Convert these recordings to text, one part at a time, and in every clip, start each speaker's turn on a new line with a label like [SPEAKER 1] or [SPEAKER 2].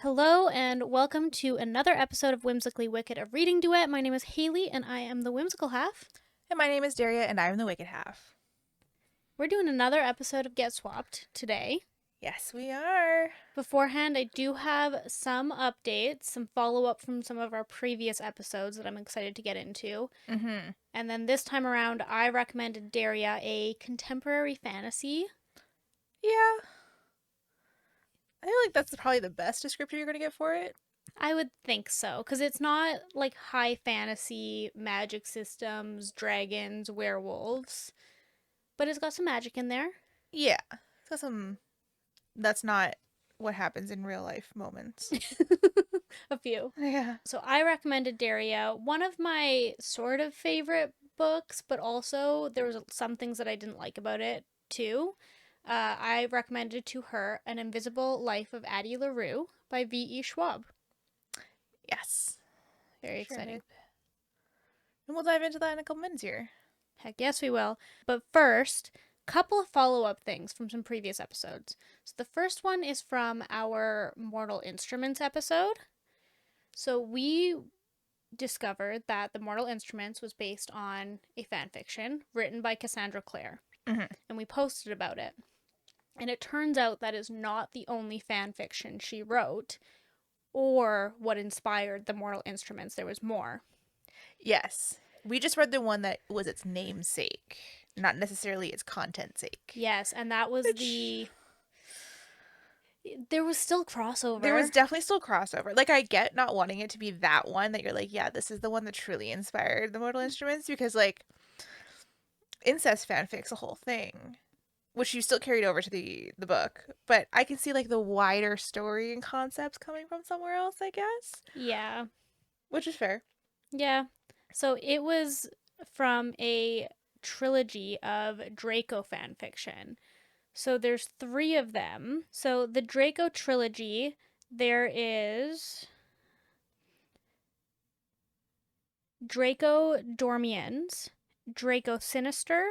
[SPEAKER 1] Hello and welcome to another episode of Whimsically Wicked, a reading duet. My name is Haley and I am the whimsical half.
[SPEAKER 2] And my name is Daria, and I'm the wicked half.
[SPEAKER 1] We're doing another episode of Get Swapped today.
[SPEAKER 2] Yes, we are.
[SPEAKER 1] Beforehand, I do have some updates, some follow up from some of our previous episodes that I'm excited to get into.
[SPEAKER 2] Mm-hmm.
[SPEAKER 1] And then this time around, I recommended Daria a contemporary fantasy.
[SPEAKER 2] Yeah. I feel like that's probably the best descriptor you're going to get for it.
[SPEAKER 1] I would think so, because it's not like high fantasy, magic systems, dragons, werewolves, but it's got some magic in there.
[SPEAKER 2] Yeah. It's got some. That's not what happens in real life moments.
[SPEAKER 1] A few.
[SPEAKER 2] Yeah.
[SPEAKER 1] So I recommended Daria, one of my sort of favorite books, but also there was some things that I didn't like about it too. I recommended to her An Invisible Life of Addie LaRue by V.E. Schwab.
[SPEAKER 2] Yes.
[SPEAKER 1] Very
[SPEAKER 2] Sure
[SPEAKER 1] exciting.
[SPEAKER 2] did. And we'll dive into that in a couple minutes here.
[SPEAKER 1] Heck yes, we will. But first, couple of follow-up things from some previous episodes. So the first one is from our Mortal Instruments episode. So we discovered that The Mortal Instruments was based on a fan fiction written by Cassandra Clare,
[SPEAKER 2] Mm-hmm.
[SPEAKER 1] and we posted about it. And it turns out that is not the only fan fiction she wrote or what inspired The Mortal Instruments. There was more.
[SPEAKER 2] Yes. We just read the one that was its namesake, not necessarily its content sake.
[SPEAKER 1] Yes, and that was
[SPEAKER 2] Which
[SPEAKER 1] there was still crossover.
[SPEAKER 2] there was definitely still crossover. Like, I get not wanting it to be that one that you're like, yeah, this is the one that truly inspired the Mortal Instruments, because, like, incest fanfic's a whole thing, which you still carried over to the book. But I can see, like, the wider story and concepts coming from somewhere else, I guess,
[SPEAKER 1] Yeah.
[SPEAKER 2] which is fair.
[SPEAKER 1] Yeah. So it was from a trilogy of Draco fan fiction. So there's three of them. So the Draco trilogy, there is Draco Dormiens, Draco Sinister,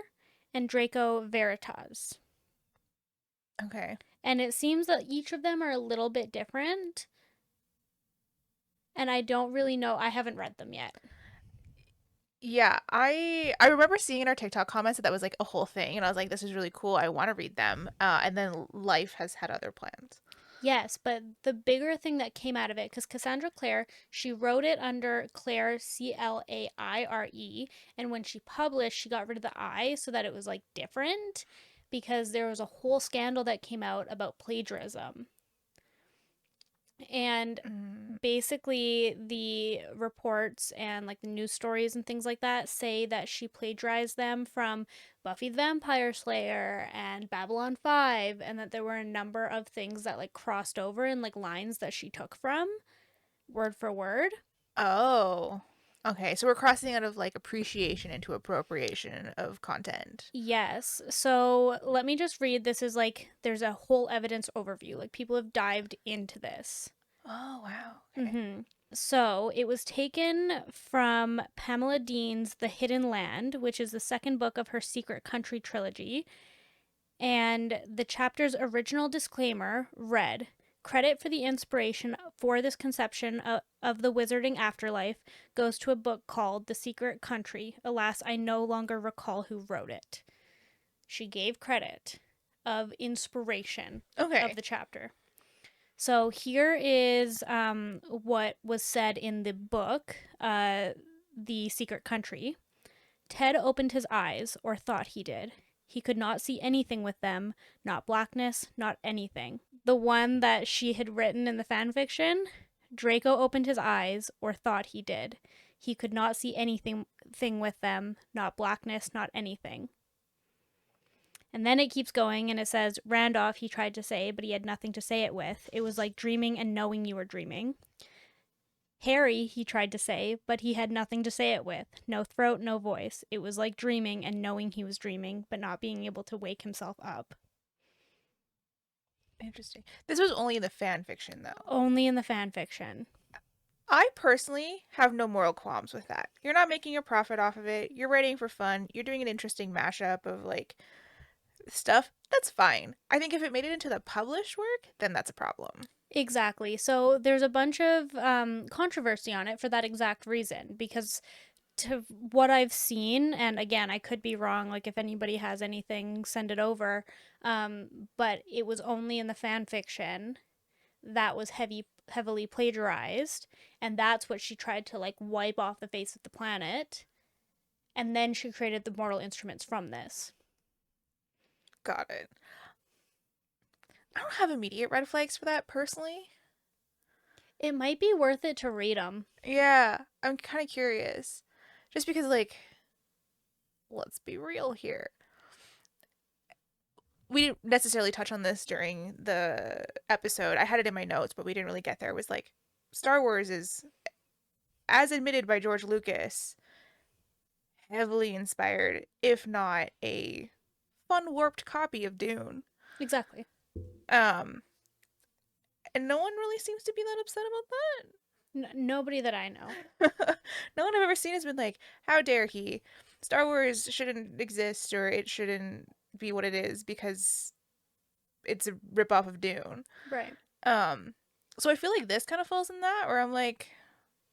[SPEAKER 1] and Draco Veritas.
[SPEAKER 2] Okay.
[SPEAKER 1] And it seems that each of them are a little bit different. And I don't really know. I haven't read them yet.
[SPEAKER 2] Yeah, I remember seeing in our TikTok comments that was like a whole thing, and I was like, this is really cool. I want to read them. And then life has had other plans.
[SPEAKER 1] Yes, but the bigger thing that came out of it, because Cassandra Clare, she wrote it under Claire, Claire, and when she published, she got rid of the I so that it was like different because there was a whole scandal that came out about plagiarism. And
[SPEAKER 2] Mm.
[SPEAKER 1] basically, the reports and like the news stories and things like that say that she plagiarized them from Buffy the Vampire Slayer and Babylon 5, and that there were a number of things that like crossed over and like lines that she took from word for word.
[SPEAKER 2] Oh, okay. So we're crossing out of like appreciation into appropriation of content.
[SPEAKER 1] Yes. So let me just read. This is like, there's a whole evidence overview. Like, people have dived into this.
[SPEAKER 2] Oh, wow. Okay.
[SPEAKER 1] Mm-hmm. So it was taken from Pamela Dean's The Hidden Land, which is the second book of her Secret Country trilogy. And the chapter's original disclaimer read, "Credit for the inspiration for this conception of the wizarding afterlife goes to a book called The Secret Country. Alas, I no longer recall who wrote it." She gave credit of inspiration
[SPEAKER 2] Okay.
[SPEAKER 1] of the chapter. So here is what was said in the book, The Secret Country. Ted opened his eyes, or thought he did. He could not see anything with them, not blackness, not anything. The one that she had written in the fan fiction, Draco opened his eyes, or thought he did. He could not see anything with them, not blackness, not anything. And then it keeps going and it says, Randolph, he tried to say, but he had nothing to say it with. It was like dreaming and knowing you were dreaming. Harry, he tried to say, but he had nothing to say it with. No throat, no voice. It was like dreaming and knowing he was dreaming, but not being able to wake himself up.
[SPEAKER 2] Interesting. This was only in the fan fiction, though.
[SPEAKER 1] Only in the fan fiction.
[SPEAKER 2] I personally have no moral qualms with that. You're not making a profit off of it. You're writing for fun. You're doing an interesting mashup of like stuff. That's fine. I think if it made it into the published work, then that's a problem.
[SPEAKER 1] Exactly. So there's a bunch of controversy on it for that exact reason. Because to what I've seen, and again, I could be wrong. Like if anybody has anything, send it over. But it was only in the fan fiction that was heavily plagiarized, and that's what she tried to like wipe off the face of the planet. And then she created the mortal instruments from this.
[SPEAKER 2] Got it. I don't have immediate red flags for that personally.
[SPEAKER 1] It might be worth it to read them.
[SPEAKER 2] Yeah, I'm kind of curious. Just because, like, let's be real here. We didn't necessarily touch on this during the episode. I had it in my notes, but we didn't really get there. It was like Star Wars is, as admitted by George Lucas, heavily inspired, if not a fun warped copy of Dune.
[SPEAKER 1] Exactly.
[SPEAKER 2] Um, and no one really seems to be that upset
[SPEAKER 1] Nobody that I know.
[SPEAKER 2] about that. No one I've ever seen has been like, "How dare he? Star Wars shouldn't exist, or it shouldn't be what it is because it's a ripoff of Dune."
[SPEAKER 1] Right.
[SPEAKER 2] Um, so I feel like this kind of falls in that, where I'm like,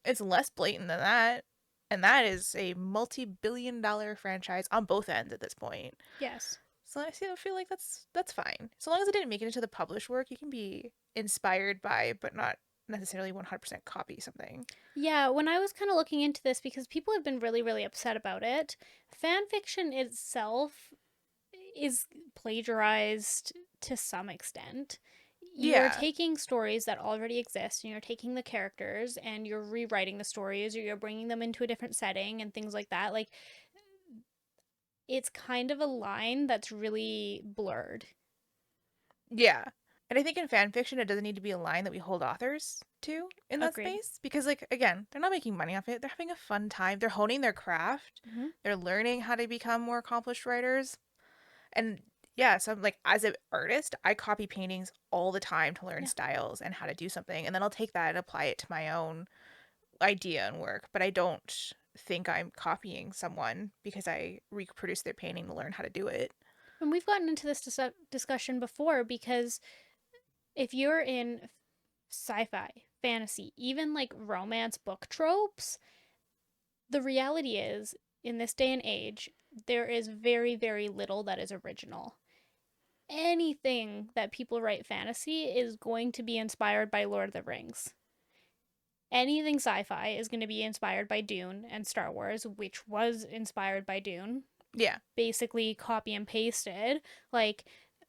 [SPEAKER 2] it's less blatant than that, and that is a multi-billion-dollar franchise on both ends at this point.
[SPEAKER 1] Yes.
[SPEAKER 2] So I feel like that's fine. So long as it didn't make it into the published work, you can be inspired by, but not necessarily 100% copy something.
[SPEAKER 1] Yeah, when I was kind of looking into this, because people have been really, really upset about it, fan fiction itself is plagiarized to some extent. You're
[SPEAKER 2] Yeah,
[SPEAKER 1] taking stories that already exist and you're taking the characters and you're rewriting the stories or you're bringing them into a different setting and things like that. Like, it's kind of a line that's really blurred.
[SPEAKER 2] yeah. And I think in fan fiction, it doesn't need to be a line that we hold authors to in that
[SPEAKER 1] Agreed.
[SPEAKER 2] space because, like, again, they're not making money off it. They're having a fun time. They're honing their craft.
[SPEAKER 1] Hmm.
[SPEAKER 2] They're learning how to become more accomplished writers. And yeah, so I'm like, as an artist, I copy paintings all the time to learn
[SPEAKER 1] Yeah.
[SPEAKER 2] styles and how to do something. And then I'll take that and apply it to my own idea and work. But I don't think I'm copying someone because I reproduce their painting to learn how to do it.
[SPEAKER 1] And we've gotten into this discussion before because if you're in sci fi, fantasy, even like romance book tropes, the reality is, in this day and age, there is very, very little that is original. Anything that people write fantasy is going to be inspired by Lord of the Rings. Anything sci fi is going to be inspired by Dune and Star Wars, which was inspired by Dune,
[SPEAKER 2] Yeah.
[SPEAKER 1] basically copy and pasted. Like,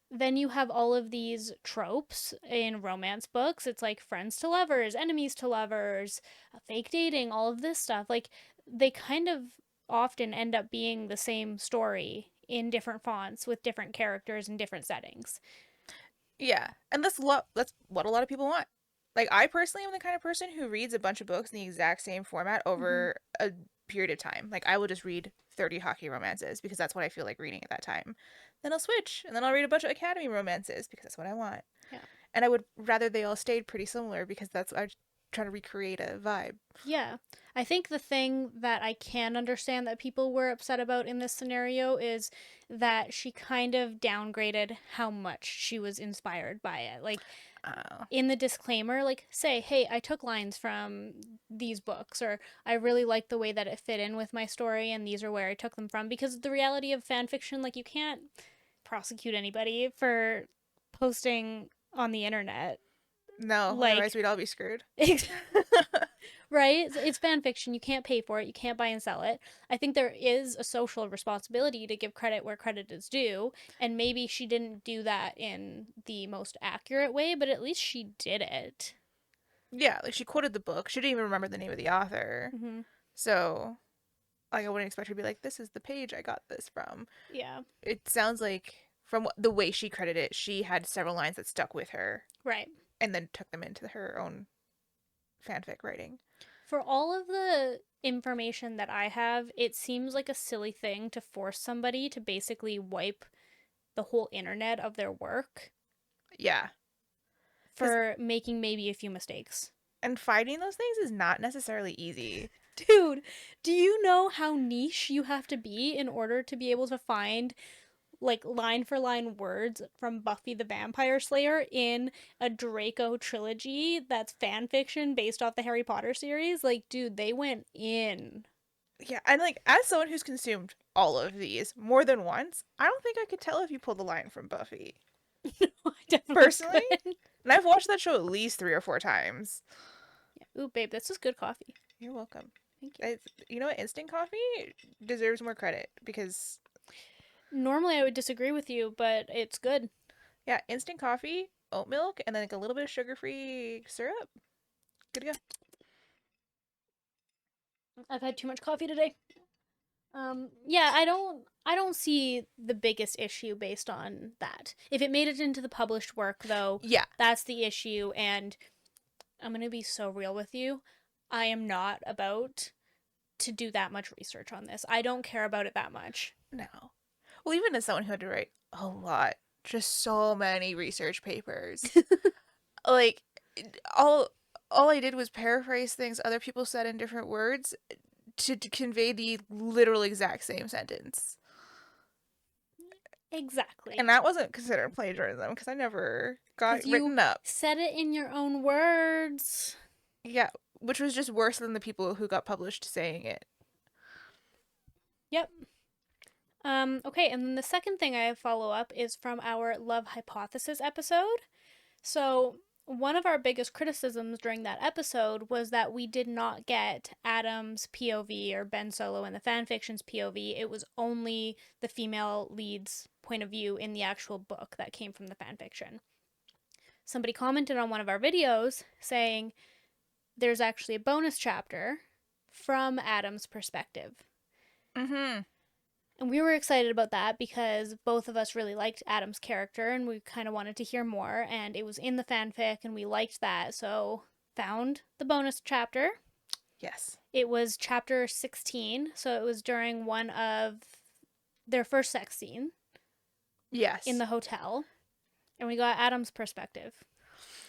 [SPEAKER 1] then you have all of these tropes in romance books. It's like friends to lovers, enemies to lovers, fake dating, all of this stuff. Like, they kind of often end up being the same story in different fonts with different characters and different settings.
[SPEAKER 2] Yeah. And that's what a lot of people want. Like I personally am the kind of person who reads a bunch of books in the exact same format
[SPEAKER 1] Mm-hmm.
[SPEAKER 2] over a period of time. Like I will just read 30 hockey romances because that's what I feel like reading at that time. Then I'll switch and then I'll read a bunch of academy romances because that's what I want.
[SPEAKER 1] Yeah.
[SPEAKER 2] And I would rather they all stayed pretty similar because that's I try to recreate a vibe.
[SPEAKER 1] Yeah. I think the thing that I can understand that people were upset about in this scenario is that she kind of downgraded how much she was inspired by it. Like,
[SPEAKER 2] Uh,
[SPEAKER 1] in the disclaimer, like, say, hey, I took lines from these books, or I really like the way that it fit in with my story, and these are where I took them from. Because the reality of fan fiction, like, you can't prosecute anybody for posting on the internet.
[SPEAKER 2] no, otherwise
[SPEAKER 1] Like,
[SPEAKER 2] we'd all be screwed.
[SPEAKER 1] right? It's fan fiction. You can't pay for it. You can't buy and sell it. I think there is a social responsibility to give credit where credit is due. And maybe she didn't do that in the most accurate way, but at least she did it.
[SPEAKER 2] Yeah, like she quoted the book. She didn't even remember the name of the author.
[SPEAKER 1] Hmm.
[SPEAKER 2] So, like I wouldn't expect her to be like, "This is the page I got this from."
[SPEAKER 1] Yeah.
[SPEAKER 2] It sounds like from the way she credited it, she had several lines that stuck with her
[SPEAKER 1] Right.
[SPEAKER 2] and then took them into her own fanfic writing.
[SPEAKER 1] For all of the information that I have, it seems like a silly thing to force somebody to basically wipe the whole internet of their work
[SPEAKER 2] Yeah, because
[SPEAKER 1] for making maybe a few mistakes.
[SPEAKER 2] and finding those things is not necessarily easy.
[SPEAKER 1] Dude, do you know how niche you have to be in order to be able to find like line for line words from Buffy the Vampire Slayer in a Draco trilogy that's fan fiction based off the Harry Potter series. Like, dude, they went in.
[SPEAKER 2] Yeah, and like as someone who's consumed all of these more than once, I don't think I could tell if you pulled the line from Buffy.
[SPEAKER 1] I definitely
[SPEAKER 2] Personally,
[SPEAKER 1] could.
[SPEAKER 2] and I've watched that show at least 3 or 4 times.
[SPEAKER 1] Yeah. Ooh, babe, this is good coffee.
[SPEAKER 2] You're welcome.
[SPEAKER 1] Thank you.
[SPEAKER 2] You know what? Instant coffee deserves more credit because,
[SPEAKER 1] Normally I would disagree with you, but it's good.
[SPEAKER 2] yeah, instant coffee, oat milk, and then like a little bit of sugar-free syrup. Good to go.
[SPEAKER 1] I've had too much coffee today. Yeah, I don't see the biggest issue based on that. If it made it into the published work though,
[SPEAKER 2] Yeah,
[SPEAKER 1] that's the issue, and I'm going to be so real with you. I am not about to do that much research on this. I don't care about it that much.
[SPEAKER 2] no. Well, even as someone who had to write a lot, just so many research papers, like all all I did was paraphrase things other people said in different words to convey the literal exact same sentence.
[SPEAKER 1] Exactly.
[SPEAKER 2] And that wasn't considered plagiarism because I never got
[SPEAKER 1] Because you
[SPEAKER 2] written up.
[SPEAKER 1] said it in your own words.
[SPEAKER 2] Yeah, which was just worse than the people who got published saying it.
[SPEAKER 1] Yep. Okay, and then the second thing I follow up is from our Love Hypothesis episode. So, one of our biggest criticisms during that episode was that we did not get Adam's POV or Ben Solo and the fanfiction's POV. It was only the female lead's point of view in the actual book that came from the fanfiction. Somebody commented on one of our videos saying there's actually a bonus chapter from Adam's perspective.
[SPEAKER 2] Mm-hmm.
[SPEAKER 1] And we were excited about that because both of us really liked Adam's character and we kind of wanted to hear more. And it was in the fanfic and we liked that. So, found the bonus chapter.
[SPEAKER 2] Yes.
[SPEAKER 1] It was chapter 16. So, it was during one of their first sex scene
[SPEAKER 2] Yes.
[SPEAKER 1] in the hotel. And we got Adam's perspective.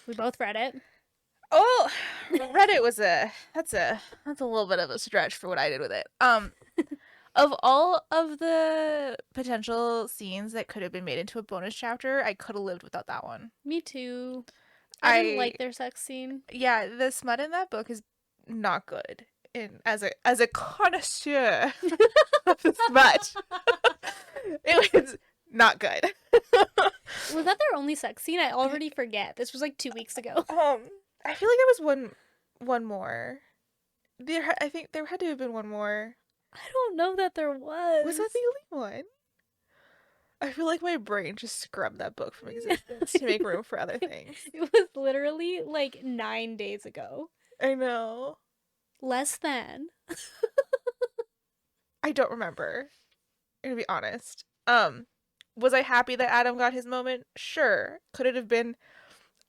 [SPEAKER 1] We both read it.
[SPEAKER 2] Oh, Reddit was that's a little bit of a stretch for what I did with it. Of all of the potential scenes that could have been made into a bonus chapter, I could have lived without that one.
[SPEAKER 1] Me too. I didn't like their sex scene.
[SPEAKER 2] Yeah, the smut in that book is not good. In as a connoisseur of the smut, it was not good.
[SPEAKER 1] Was that their only sex scene? I already forget. This was like 2 weeks ago.
[SPEAKER 2] I feel like there was one more. I think there had to have been one more.
[SPEAKER 1] I don't know that there was.
[SPEAKER 2] Was that the only one? I feel like my brain just scrubbed that book from existence to make room for other things.
[SPEAKER 1] It was literally like 9 days ago.
[SPEAKER 2] I know.
[SPEAKER 1] Less than.
[SPEAKER 2] I don't remember. I'm gonna be honest. Was I happy that Adam got his moment? Sure. Could it have been,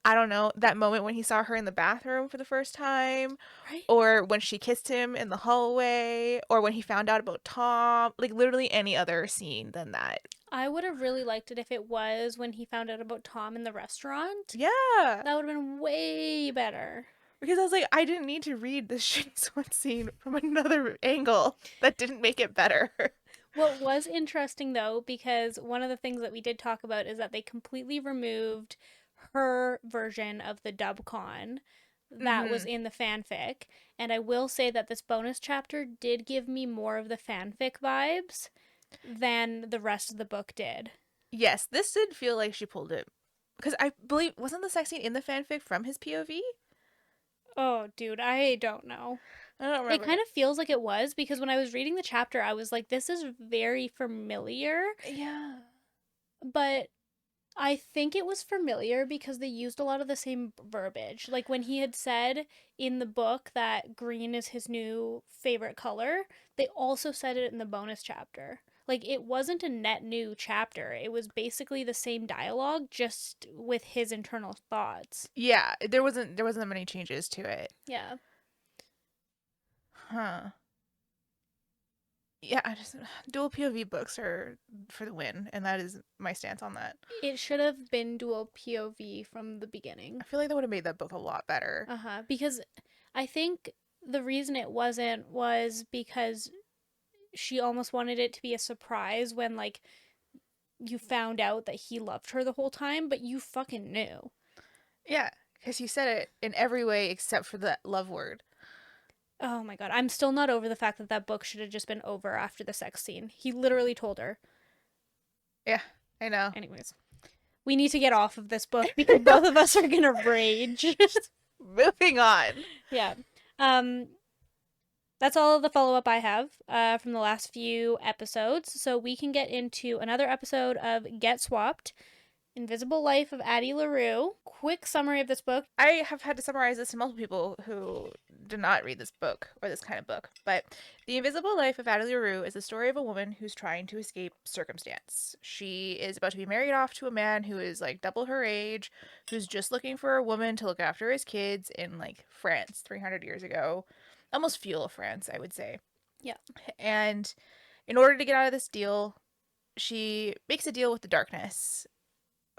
[SPEAKER 2] I don't know, that moment when he saw her in the bathroom for the first time?
[SPEAKER 1] Right?
[SPEAKER 2] Or when she kissed him in the hallway? Or when he found out about Tom? Like, literally any other scene than that.
[SPEAKER 1] I would have really liked it if it was when he found out about Tom in the restaurant.
[SPEAKER 2] Yeah.
[SPEAKER 1] That would have been way better.
[SPEAKER 2] Because I was like, I didn't need to read this shitty sweat scene from another angle. That didn't make it better.
[SPEAKER 1] What was interesting though, because one of the things that we did talk about is that they completely removed her version of the dub con that was in the fanfic. And I will say that this bonus chapter did give me more of the fanfic vibes than the rest of the book did.
[SPEAKER 2] Yes, this did feel like she pulled it. Because I believe, wasn't the sex scene in the fanfic from his POV?
[SPEAKER 1] Oh, dude, I don't know.
[SPEAKER 2] I don't remember.
[SPEAKER 1] It kind of feels like it was because when I was reading the chapter, I was like, this is very familiar.
[SPEAKER 2] Yeah.
[SPEAKER 1] But I think it was familiar because they used a lot of the same verbiage. Like when he had said in the book that green is his new favorite color, they also said it in the bonus chapter. Like it wasn't a net new chapter. It was basically the same dialogue just with his internal thoughts.
[SPEAKER 2] Yeah, there wasn't many changes to it.
[SPEAKER 1] Yeah.
[SPEAKER 2] Huh. Yeah, I just dual POV books are for the win, and that is my stance on that.
[SPEAKER 1] It should have been dual POV from the beginning.
[SPEAKER 2] I feel like that would have made that book a lot better.
[SPEAKER 1] Uh-huh. Because I think the reason it wasn't was because she almost wanted it to be a surprise when like you found out that he loved her the whole time, but you fucking knew.
[SPEAKER 2] Yeah, because he said it in every way except for the love word.
[SPEAKER 1] Oh my god, I'm still not over the fact that that book should have just been over after the sex scene. He literally told her.
[SPEAKER 2] Yeah, I know.
[SPEAKER 1] Anyways, we need to get off of this book because both of us are gonna rage.
[SPEAKER 2] Moving on.
[SPEAKER 1] Yeah. Um, that's all of the follow up I have from the last few episodes. So we can get into another episode of Get Swapped, Invisible Life of Addie LaRue. Quick summary of this book.
[SPEAKER 2] I have had to summarize this to multiple people who do not read this book or this kind of book, but The Invisible Life of Addie LaRue is the story of a woman who's trying to escape circumstance. She is about to be married off to a man who is like double her age, who's just looking for a woman to look after his kids in like France 300 years ago. Almost feudal France, I would say.
[SPEAKER 1] Yeah.
[SPEAKER 2] And in order to get out of this deal, she makes a deal with the darkness,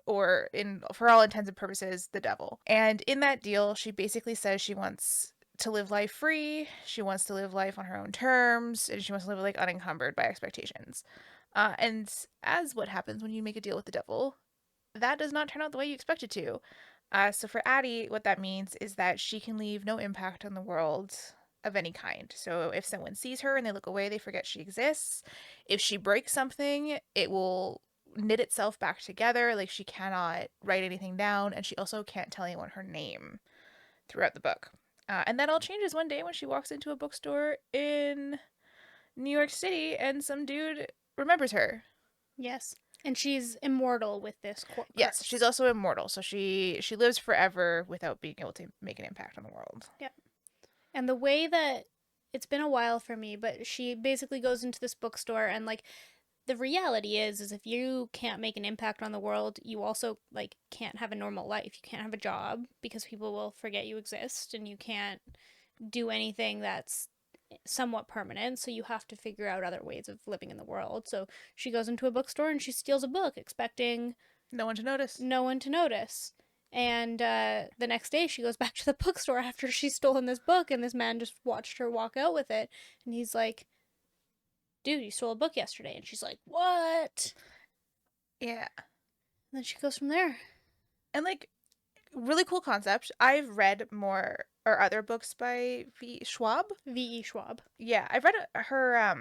[SPEAKER 2] or in for all intents and purposes, the devil. And in that deal, she basically says she wants to live life free, she wants to live life on her own terms, and she wants to live like unencumbered by expectations. And as what happens when you make a deal with the devil, that does not turn out the way you expect it to. So for Addie, what that means is that she can leave no impact on the world of any kind. So if someone sees her and they look away, they forget she exists. If she breaks something, it will knit itself back together. Like she cannot write anything down, and she also can't tell anyone her name throughout the book. And that all changes one day when she walks into a bookstore in New York City and some dude remembers her.
[SPEAKER 1] Yes. And she's immortal with this
[SPEAKER 2] Yes,
[SPEAKER 1] curse.
[SPEAKER 2] she's also immortal, so she lives forever without being able to make an impact on the world.
[SPEAKER 1] Yep. And the way that it's been a while for me, but she basically goes into this bookstore and like the reality is if you can't make an impact on the world, you also like can't have a normal life. You can't have a job because people will forget you exist, and you can't do anything that's somewhat permanent, so you have to figure out other ways of living in the world. So she goes into a bookstore and she steals a book expecting
[SPEAKER 2] No one to notice.
[SPEAKER 1] no one to notice. And the next day she goes back to the bookstore after she's stolen this book, and this man just watched her walk out with it, and he's like, dude, you stole a book yesterday. And she's like, what?
[SPEAKER 2] Yeah.
[SPEAKER 1] And then she goes from there.
[SPEAKER 2] And like really cool concept. I've read more or other books by V. Schwab.
[SPEAKER 1] V.E. Schwab.
[SPEAKER 2] Yeah, I've read her I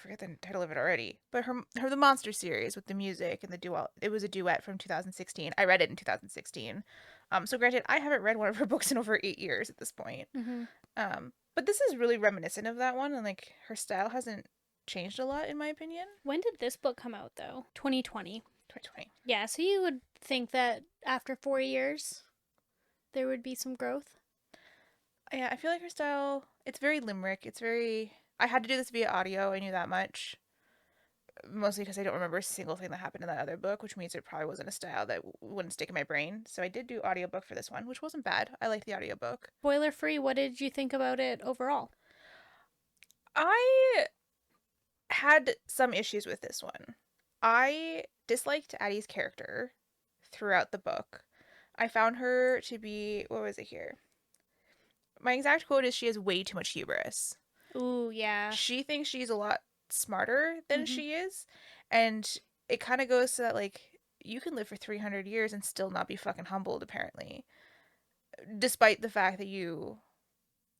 [SPEAKER 2] forget the title of it already, but her the Monster series with the music and the duet. It was a duet from 2016. I read it in 2016. So granted, I haven't read one of her books in over 8 years at this point.
[SPEAKER 1] Mm-hmm.
[SPEAKER 2] But this is really reminiscent of that one, and like her style hasn't changed a lot in my opinion.
[SPEAKER 1] When did this book come out, though? 2020.
[SPEAKER 2] 2020.
[SPEAKER 1] Yeah, so you would think that after 4 years, there would be some growth.
[SPEAKER 2] Yeah, I feel like her style, it's very limerick. It's very. I had to do this via audio, I knew that much. Mostly because I don't remember a single thing that happened in that other book, which means it probably wasn't a style that wouldn't stick in my brain. So I did do audiobook for this one, which wasn't bad. I liked the audiobook.
[SPEAKER 1] Spoiler free, what did you think about it overall?
[SPEAKER 2] I had some issues with this one. I disliked Addie's character throughout the book. I found her to be, what was it here? My exact quote is she has way too much hubris.
[SPEAKER 1] Ooh, yeah.
[SPEAKER 2] She thinks she's a lot smarter than
[SPEAKER 1] Mhm.
[SPEAKER 2] she is, and it kind of goes to that like you can live for 300 years and still not be fucking humbled apparently, despite the fact that you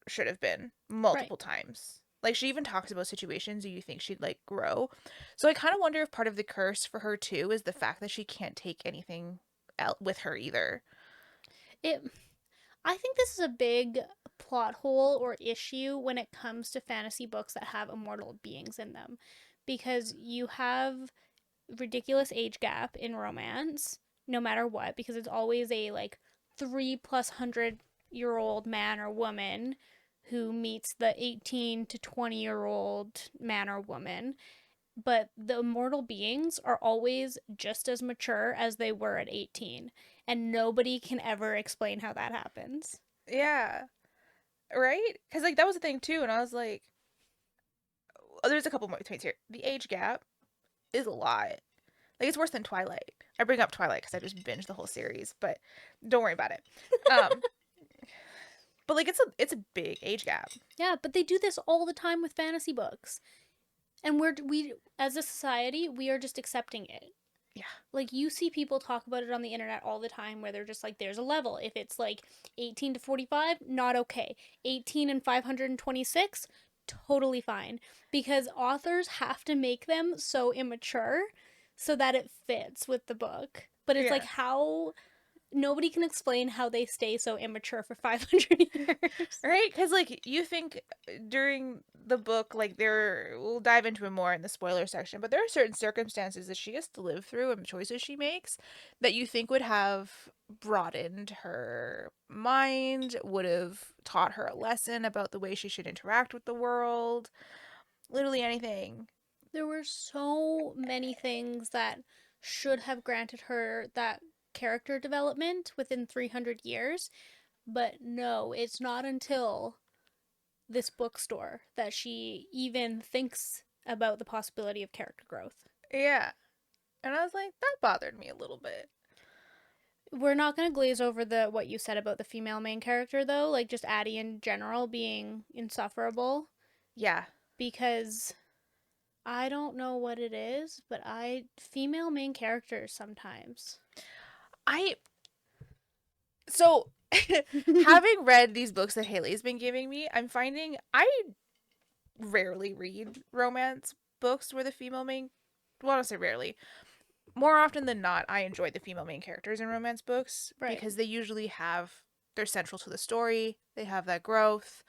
[SPEAKER 2] should have been multiple times. Like she even talks about situations you think she'd like grow. So I kind of wonder if part of the curse for her too is the fact that she can't take anything out with her either.
[SPEAKER 1] It I think this is a big plot hole or issue when it comes to fantasy books that have immortal beings in them, because you have ridiculous age gap in romance no matter what, because it's always a like 3+100-year-old man or woman who meets the 18 to 20-year-old man or woman, but the immortal beings are always just as mature as they were at 18, and nobody can ever explain how that happens.
[SPEAKER 2] Yeah, right? Because like that was the thing too, and I was like, oh, there's a couple more points here. The age gap is a lot. Like it's worse than Twilight. I bring up Twilight because I just binged the whole series, but don't worry about it. Um, but like it's a big age gap.
[SPEAKER 1] Yeah, but they do this all the time with fantasy books. And we as a society, we are just accepting it.
[SPEAKER 2] Yeah.
[SPEAKER 1] Like, you see people talk about it on the internet all the time where they're just like, there's a level. If it's like 18 to 45, not okay. 18 and 526, totally fine. Because authors have to make them so immature so that it fits with the book. But it's like,
[SPEAKER 2] Yeah.
[SPEAKER 1] how nobody can explain how they stay so immature for 500 years.
[SPEAKER 2] Right? Because, like, you think during the book, like, we'll dive into it more in the spoiler section, but there are certain circumstances that she gets to live through and choices she makes that you think would have broadened her mind, would have taught her a lesson about the way she should interact with the world. Literally anything.
[SPEAKER 1] There were so many things that should have granted her that character development within 300 years. But no, it's not until this bookstore that she even thinks about the possibility of character growth.
[SPEAKER 2] Yeah. And I was like, that bothered me a little bit.
[SPEAKER 1] We're not going to glaze over the what you said about the female main character though, like just Addie in general being insufferable
[SPEAKER 2] Yeah.
[SPEAKER 1] because I don't know what it is, but I female main characters sometimes.
[SPEAKER 2] I So, having read these books that Haley's been giving me, I'm finding I rarely read romance books where the female main, well, I don't say rarely. More often than not, I enjoy the female main characters in romance books
[SPEAKER 1] Right.
[SPEAKER 2] because they usually they're central to the story, they have that growth.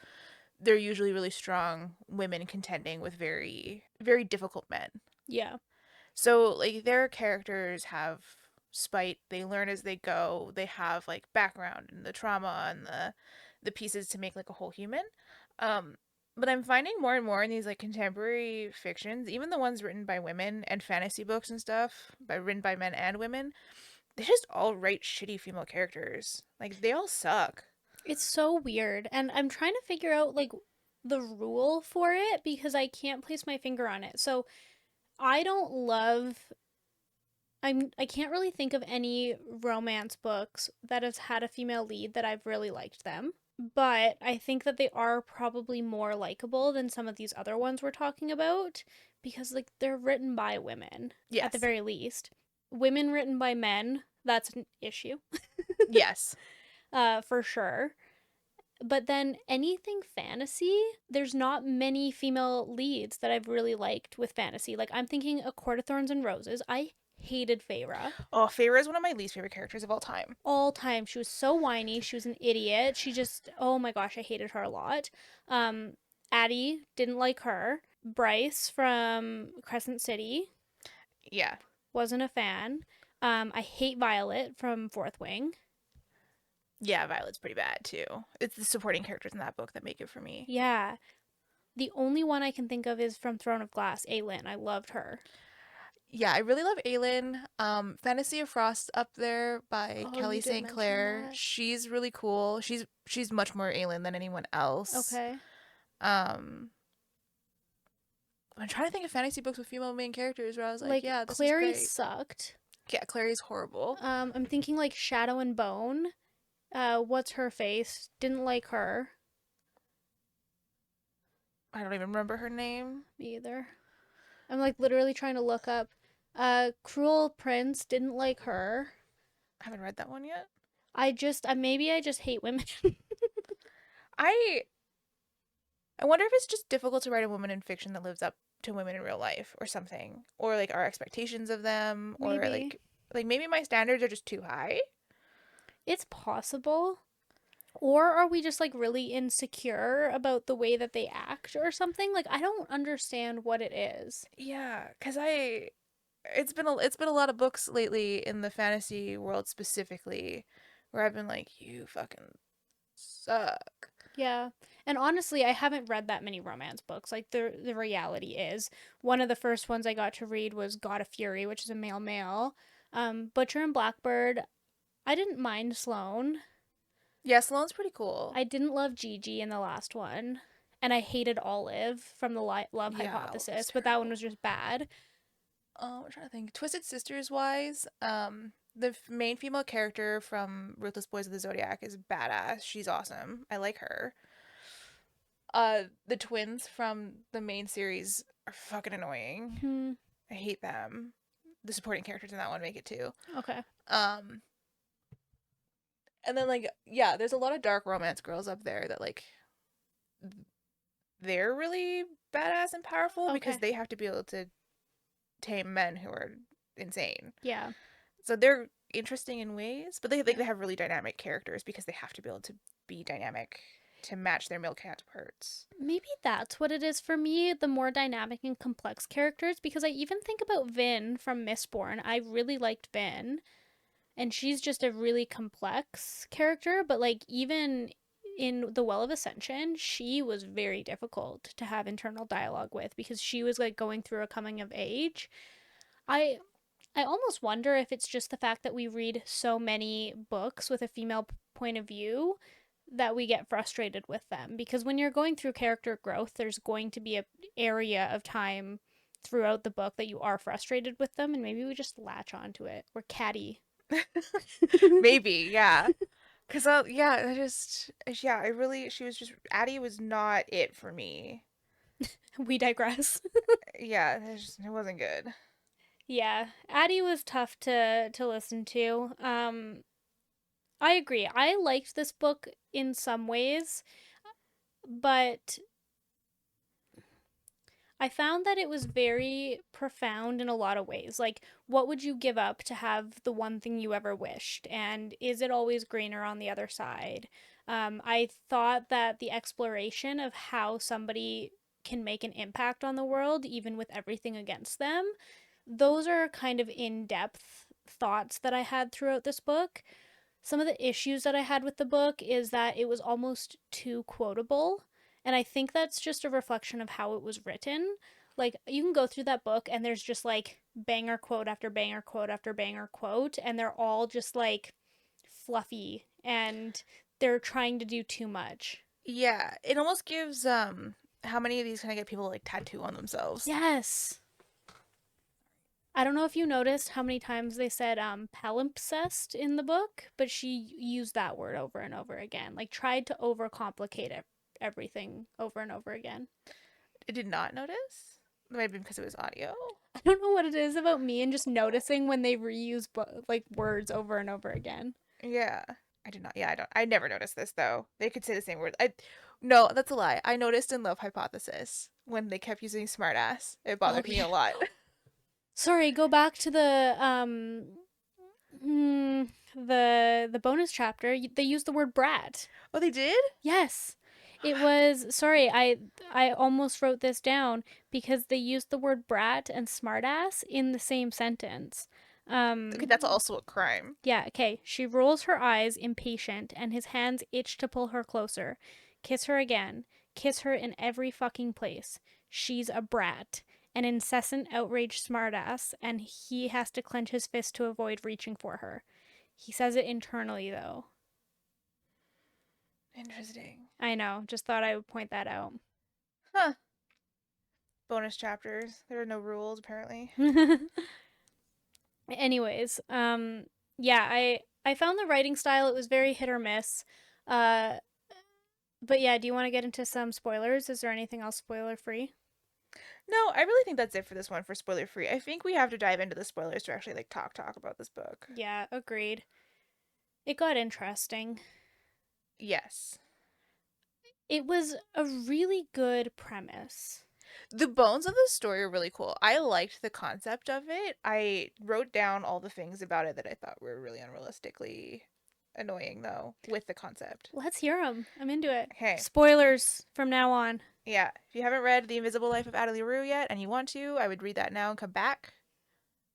[SPEAKER 2] They're usually really strong women contending with very, very difficult men.
[SPEAKER 1] Yeah.
[SPEAKER 2] So, like, their characters have spite, they learn as they go, they have like background and the trauma and the pieces to make like a whole human. Um but I'm finding more and more in these like contemporary fictions, even the ones written by women and fantasy books and stuff, written by men and women, they just all write shitty female characters. Like they all suck.
[SPEAKER 1] It's so weird. And I'm trying to figure out like the rule for it because I can't place my finger on it. So I don't love I can't really think of any romance books that has had a female lead that I've really liked them. But I think that they are probably more likable than some of these other ones we're talking about because like they're written by women at the
[SPEAKER 2] Yes.
[SPEAKER 1] very least. Women written by men, that's an issue.
[SPEAKER 2] Yes.
[SPEAKER 1] For sure. But then anything fantasy, there's not many female leads that I've really liked with fantasy. Like I'm thinking A Court of Thorns and Roses. I hated Feyre.
[SPEAKER 2] Oh, Feyre is one of my least favorite characters of all time.
[SPEAKER 1] All time. She was so whiny. She was an idiot. She just, oh my gosh, I hated her a lot. Um, Addie, didn't like her. Bryce from Crescent City,
[SPEAKER 2] Yeah.
[SPEAKER 1] wasn't a fan. I hate Violet from Fourth Wing.
[SPEAKER 2] Yeah, Violet's pretty bad too. It's the supporting characters in that book that make it for me.
[SPEAKER 1] Yeah. The only one I can think of is from Throne of Glass, Aelin. I loved her.
[SPEAKER 2] Yeah, I really love Aelin. Fantasy of Frost up there by
[SPEAKER 1] Oh, you
[SPEAKER 2] Kelly
[SPEAKER 1] did
[SPEAKER 2] St.
[SPEAKER 1] mention
[SPEAKER 2] Clair.
[SPEAKER 1] that.
[SPEAKER 2] She's really cool. She's much more Aelin than anyone else.
[SPEAKER 1] Okay.
[SPEAKER 2] Um, I'm trying to think of fantasy books with female main characters where I was like,
[SPEAKER 1] Like,
[SPEAKER 2] yeah, this is
[SPEAKER 1] Clary
[SPEAKER 2] great.
[SPEAKER 1] sucked.
[SPEAKER 2] Yeah, Clary's horrible.
[SPEAKER 1] I'm thinking like Shadow and Bone. What's her face? Didn't like her.
[SPEAKER 2] I don't even remember her name.
[SPEAKER 1] Me either. I'm like literally trying to look up. Cruel Prince, didn't like her.
[SPEAKER 2] I haven't read that one yet.
[SPEAKER 1] Maybe I just hate women.
[SPEAKER 2] I I wonder if it's just difficult to write a woman in fiction that lives up to women in real life or something, or like our expectations of them, or
[SPEAKER 1] Maybe.
[SPEAKER 2] like maybe my standards are just too high.
[SPEAKER 1] It's possible. Or are we just like really insecure about the way that they act or something? Like I don't understand what it is.
[SPEAKER 2] Yeah, cuz I it's been a lot of books lately in the fantasy world specifically where I've been like you fucking suck.
[SPEAKER 1] Yeah. And honestly, I haven't read that many romance books. Like the reality is, one of the first ones I got to read was God of Fury, which is a male male. Butcher and Blackbird, I didn't mind Sloane.
[SPEAKER 2] Yeah, Sloane's pretty cool.
[SPEAKER 1] I didn't love Gigi in the last one. And I hated Olive from the Love
[SPEAKER 2] Yeah, Olive's
[SPEAKER 1] Hypothesis, but that one
[SPEAKER 2] terrible.
[SPEAKER 1] was just bad.
[SPEAKER 2] I'm trying to think. Twisted Sisters wise, the main female character from Ruthless Boys of the Zodiac is badass. She's awesome. I like her. The twins from the main series are fucking annoying.
[SPEAKER 1] Hmm.
[SPEAKER 2] I hate them. the supporting characters in that one make it too.
[SPEAKER 1] Okay.
[SPEAKER 2] Um, and then like yeah, there's a lot of dark romance girls up there that like they're really badass and powerful because
[SPEAKER 1] Okay.
[SPEAKER 2] they have to be able to tame men who are insane.
[SPEAKER 1] Yeah.
[SPEAKER 2] So they're interesting in ways, but they like
[SPEAKER 1] Yeah.
[SPEAKER 2] they have really dynamic characters because they have to be able to be dynamic to match their male counterparts.
[SPEAKER 1] Maybe that's what it is for me, the more dynamic and complex characters, because I even think about Vin from Mistborn. I really liked Vin, and she's just a really complex character, but like even in The Well of Ascension, she was very difficult to have internal dialogue with because she was like going through a coming of age. I I almost wonder if it's just the fact that we read so many books with a female point of view that we get frustrated with them, because when you're going through character growth, there's going to be a area of time throughout the book that you are frustrated with them, and maybe we just latch onto it. We're catty.
[SPEAKER 2] Maybe, yeah. Cause yeah, I really she was just Addie was not it for me.
[SPEAKER 1] We digress.
[SPEAKER 2] Yeah, it wasn't good.
[SPEAKER 1] Yeah, Addie was tough to listen to. I agree. I liked this book in some ways, but I found that it was very profound in a lot of ways. Like, what would you give up to have the one thing you ever wished? And is it always greener on the other side? I thought that the exploration of how somebody can make an impact on the world, even with everything against them, those are kind of in depth thoughts that I had throughout this book. Some of the issues that I had with the book is that it was almost too quotable. And I think that's just a reflection of how it was written. Like, you can go through that book and there's just like banger quote after banger quote after banger quote, and they're all just like fluffy and they're trying to do too much.
[SPEAKER 2] Yeah, it almost gives how many of these can I get people like tattoo on themselves?
[SPEAKER 1] Yes. I don't know if you noticed how many times they said palimpsest in the book, but she used that word over and over again. Like tried to overcomplicate it, everything over and over again.
[SPEAKER 2] I did not notice. Maybe because it was audio.
[SPEAKER 1] I don't know what it is about me and just noticing when they reuse like words over and over again.
[SPEAKER 2] Yeah. I did not. Yeah, I don't. I never noticed this though. They could say the same word. I no, that's a lie. I noticed in Love Hypothesis when they kept using smartass. It
[SPEAKER 1] Oh
[SPEAKER 2] bothered me
[SPEAKER 1] yeah.
[SPEAKER 2] a lot.
[SPEAKER 1] Sorry, go back to the the bonus chapter. They used the word brat.
[SPEAKER 2] Oh, they did?
[SPEAKER 1] Yes. It was sorry, I almost wrote this down because they used the word brat and smartass in the same sentence.
[SPEAKER 2] Okay,
[SPEAKER 1] Um
[SPEAKER 2] that's also a crime.
[SPEAKER 1] yeah, okay. She rolls her eyes, impatient, and his hands itch to pull her closer. Kiss her again. Kiss her in every fucking place. She's a brat. An incessant outraged smartass, and he has to clench his fist to avoid reaching for her. He says it internally though.
[SPEAKER 2] Interesting.
[SPEAKER 1] I know, just thought I would point that out.
[SPEAKER 2] Huh. Bonus chapters. There are no rules apparently.
[SPEAKER 1] Anyways, yeah, I found the writing style, it was very hit or miss. Uh but yeah, do you want to get into some spoilers? Is there anything else spoiler free?
[SPEAKER 2] No, I really think that's it for this one for spoiler free. I think we have to dive into the spoilers to actually like talk about this book.
[SPEAKER 1] Yeah, agreed. It got interesting.
[SPEAKER 2] Yes.
[SPEAKER 1] It was a really good premise.
[SPEAKER 2] The bones of the story are really cool. I liked the concept of it. I wrote down all the things about it that I thought were really unrealistically annoying though with the concept.
[SPEAKER 1] Let's hear them. I'm into it.
[SPEAKER 2] Okay.
[SPEAKER 1] Spoilers from now on.
[SPEAKER 2] Yeah, if you haven't read The Invisible Life of Addie LaRue yet and you want to, I would read that now and come back.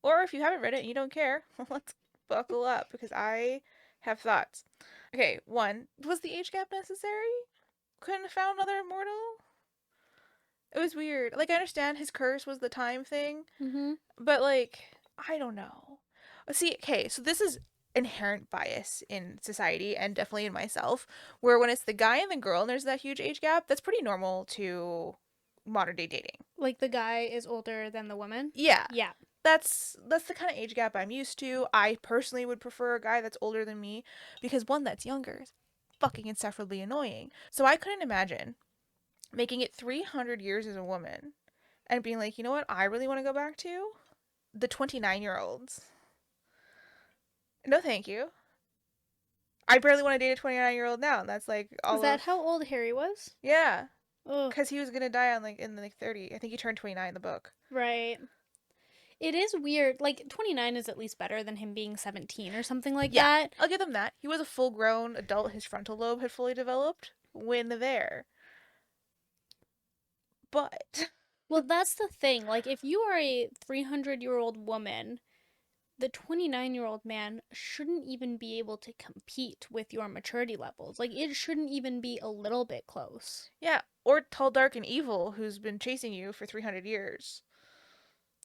[SPEAKER 2] Or if you haven't read it and you don't care, let's buckle up because I have thoughts. Okay, one, was the age gap necessary? Couldn't have found another immortal? It was weird. Like, I understand his curse was the time thing,
[SPEAKER 1] Mm-hmm.
[SPEAKER 2] but, like, I don't know. See, okay, so this is inherent bias in society and definitely in myself, where when it's the guy and the girl and there's that huge age gap, that's pretty normal to modern day dating.
[SPEAKER 1] Like the guy is older than the woman?
[SPEAKER 2] Yeah,
[SPEAKER 1] Yeah.
[SPEAKER 2] that's the kind of age gap I'm used to. I personally would prefer a guy that's older than me because one that's younger is fucking insufferably annoying. So I couldn't imagine making it 300 years as a woman and being like, you know what, I really want to go back to? the 29-year-olds. No, thank you. I barely want to date a 29-year-old now. And that's like
[SPEAKER 1] Is
[SPEAKER 2] all
[SPEAKER 1] that
[SPEAKER 2] of,
[SPEAKER 1] how old Harry was?
[SPEAKER 2] yeah,
[SPEAKER 1] Oh,
[SPEAKER 2] because he was gonna die on like in like 30. I think he turned 29 in the book.
[SPEAKER 1] right. It is weird. Like 29 is at least better than him being 17 or something like
[SPEAKER 2] Yeah,
[SPEAKER 1] that.
[SPEAKER 2] I'll give him that. He was a full-grown adult. His frontal lobe had fully developed when there. But
[SPEAKER 1] Well, that's the thing. Like if you are a 300-year-old woman, the 29-year-old man shouldn't even be able to compete with your maturity levels. Like it shouldn't even be a little bit close.
[SPEAKER 2] yeah, or tall, dark, and evil, who's been chasing you for 300 years.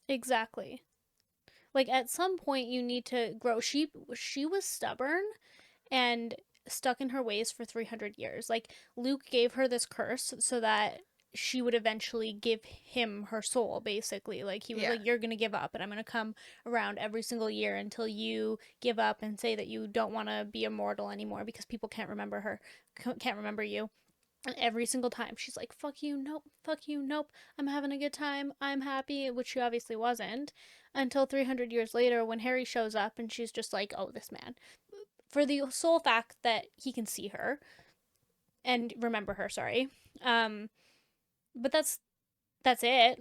[SPEAKER 1] Exactly. Like at some point you need to grow. She was stubborn and stuck in her ways for 300 years. Like Luke gave her this curse so that she would eventually give him her soul, basically. Like he was
[SPEAKER 2] Yeah,
[SPEAKER 1] like, "You're going to give up, and I'm going to come around every single year until you give up and say that you don't want to be immortal anymore because people can't remember her, can't remember you." And every single time she's like, "Fuck you, nope, fuck you, nope, I'm having a good time, I'm happy," which she obviously wasn't. Until 300 years later, when Harry shows up and she's just like, "Oh, this man." For the sole fact that he can see her and remember her, sorry. Um, but that's it.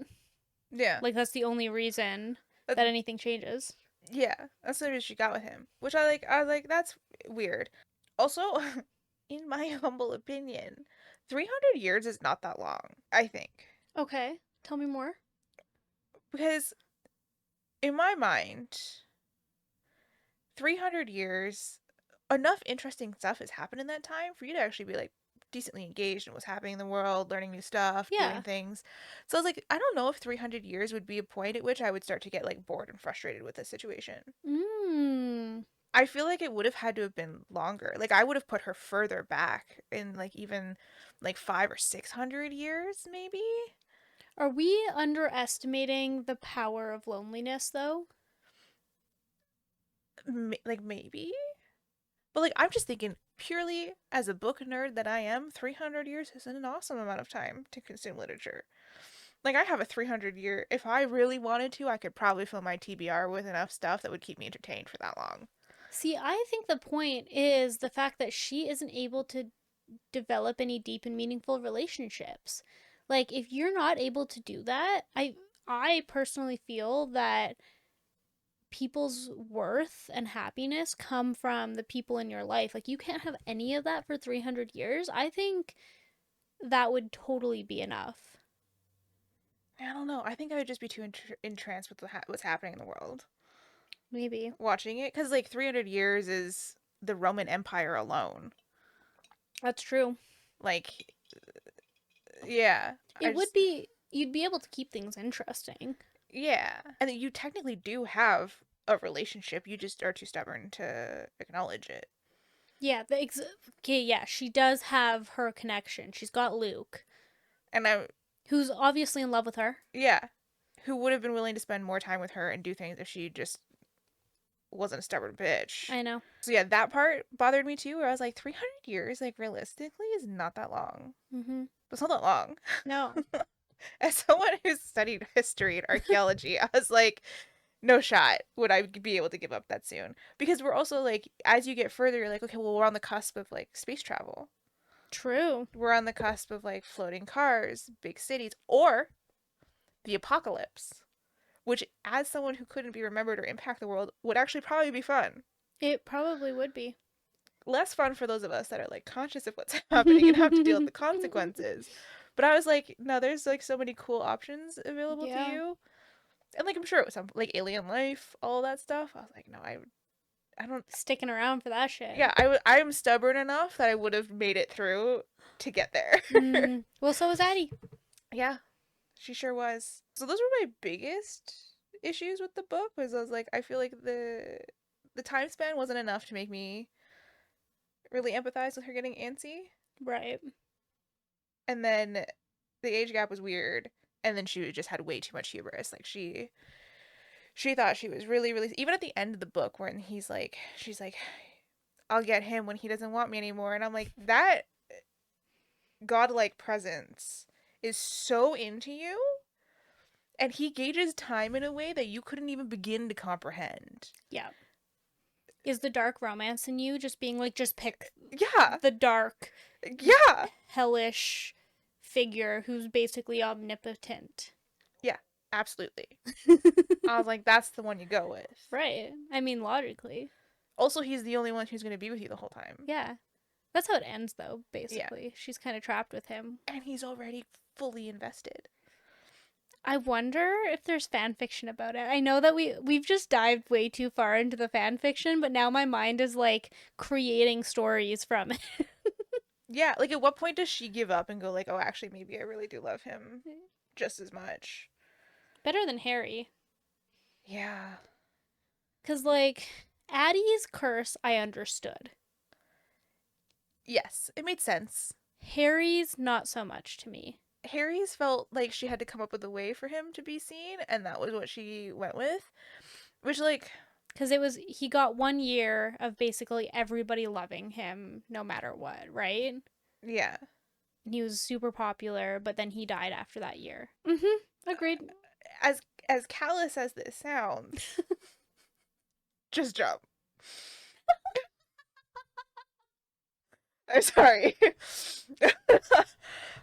[SPEAKER 2] yeah.
[SPEAKER 1] Like that's the only reason
[SPEAKER 2] That,
[SPEAKER 1] that anything changes.
[SPEAKER 2] yeah, that's the reason she got with him, which I like. I was like, that's weird. Also, in my humble opinion, 300 years is not that long, I think.
[SPEAKER 1] Okay, tell me more.
[SPEAKER 2] Because in my mind, 300 years, enough interesting stuff has happened in that time for you to actually be like decently engaged in what's happening in the world, learning new stuff, doing
[SPEAKER 1] Yeah.
[SPEAKER 2] things. So I was like, I don't know if 300 years would be a point at which I would start to get like bored and frustrated with this situation.
[SPEAKER 1] Mm.
[SPEAKER 2] I feel like it would have had to have been longer. Like I would have put her further back in like even like 5 or 600 years, maybe.
[SPEAKER 1] Are we underestimating the power of loneliness, though?
[SPEAKER 2] Like maybe. But like I'm just thinking purely as a book nerd that I am, 300 years is an awesome amount of time to consume literature. Like I have a 300 year, if I really wanted to, I could probably fill my TBR with enough stuff that would keep me entertained for that long.
[SPEAKER 1] See, I think the point is the fact that she isn't able to develop any deep and meaningful relationships. Like if you're not able to do that, I personally feel that people's worth and happiness come from the people in your life. Like you can't have any of that for 300 years. I think that would totally be enough.
[SPEAKER 2] I don't know. I think I would just be too entranced with what's happening in the world
[SPEAKER 1] Maybe.
[SPEAKER 2] watching it because like 300 years is the Roman Empire alone.
[SPEAKER 1] That's true.
[SPEAKER 2] Like, yeah, I
[SPEAKER 1] It would
[SPEAKER 2] just,
[SPEAKER 1] be you'd be able to keep things interesting.
[SPEAKER 2] yeah. And you technically do have a relationship, you just are too stubborn to acknowledge it.
[SPEAKER 1] Yeah, okay, yeah, she does have her connection. She's got Luke,
[SPEAKER 2] And I,
[SPEAKER 1] who's obviously in love with her.
[SPEAKER 2] yeah, who would have been willing to spend more time with her and do things if she just wasn't a stubborn bitch.
[SPEAKER 1] I know.
[SPEAKER 2] So yeah, that part bothered me too, where I was like, 300 years, like realistically, is not that long.
[SPEAKER 1] Mhm.
[SPEAKER 2] It's not that long.
[SPEAKER 1] No.
[SPEAKER 2] As someone who's studied history and archaeology, I was like, no shot would I be able to give up that soon. Because we're also like, as you get further, you're like, okay, well, we're on the cusp of like space travel.
[SPEAKER 1] True.
[SPEAKER 2] We're on the cusp of like floating cars, big cities, or the apocalypse, which, as someone who couldn't be remembered or impact the world, would actually probably be fun.
[SPEAKER 1] It probably would be.
[SPEAKER 2] Less fun for those of us that are like conscious of what's happening and have to deal with the consequences. But I was like, no, there's like so many cool options available to
[SPEAKER 1] Yeah.
[SPEAKER 2] you. And like I'm sure it was some like alien life, all that stuff. I was like, no, I don't.
[SPEAKER 1] Sticking around for that shit.
[SPEAKER 2] Yeah, I am stubborn enough that I would have made it through to get there.
[SPEAKER 1] Well, so was Addie.
[SPEAKER 2] Yeah, she sure was. So those were my biggest issues with the book. Was I was like, I feel like the time span wasn't enough to make me really empathize with her getting antsy,
[SPEAKER 1] Right.
[SPEAKER 2] and then the age gap was weird, and then she just had way too much hubris. Like she thought she was really even at the end of the book when he's like she's like I'll get him when he doesn't want me anymore, and I'm like that godlike presence is so into you And he gauges time in a way that you couldn't even begin to comprehend.
[SPEAKER 1] Yeah. Is the dark romance in you just being like, just pick
[SPEAKER 2] Yeah.
[SPEAKER 1] the dark,
[SPEAKER 2] Yeah.
[SPEAKER 1] hellish figure who's basically omnipotent?
[SPEAKER 2] Yeah. Absolutely. I was like, that's the one you go with.
[SPEAKER 1] Right. I mean, logically.
[SPEAKER 2] Also, he's the only one who's going to be with you the whole time.
[SPEAKER 1] Yeah. That's how it ends, though,
[SPEAKER 2] Yeah.
[SPEAKER 1] basically. She's kind of trapped with him.
[SPEAKER 2] And he's already fully invested.
[SPEAKER 1] I wonder if there's fan fiction about it. I know that we've just dived way too far into the fan fiction, but now my mind is like creating stories from it.
[SPEAKER 2] Yeah. Like, at what point does she give up and go, like, oh, actually, maybe I really do love him just as much?
[SPEAKER 1] Better than Harry.
[SPEAKER 2] Yeah.
[SPEAKER 1] Cause like Addie's curse I understood.
[SPEAKER 2] Yes. It made sense.
[SPEAKER 1] Harry's not so much to me.
[SPEAKER 2] Harry's felt like she had to come up with a way for him to be seen, and that was what she went with. Which, like,
[SPEAKER 1] Because he got 1 year of basically everybody loving him no matter what, right?
[SPEAKER 2] yeah.
[SPEAKER 1] And he was super popular, but then he died after that year. Mm-hmm. Agreed.
[SPEAKER 2] As as callous as this sounds, just jump. I'm sorry.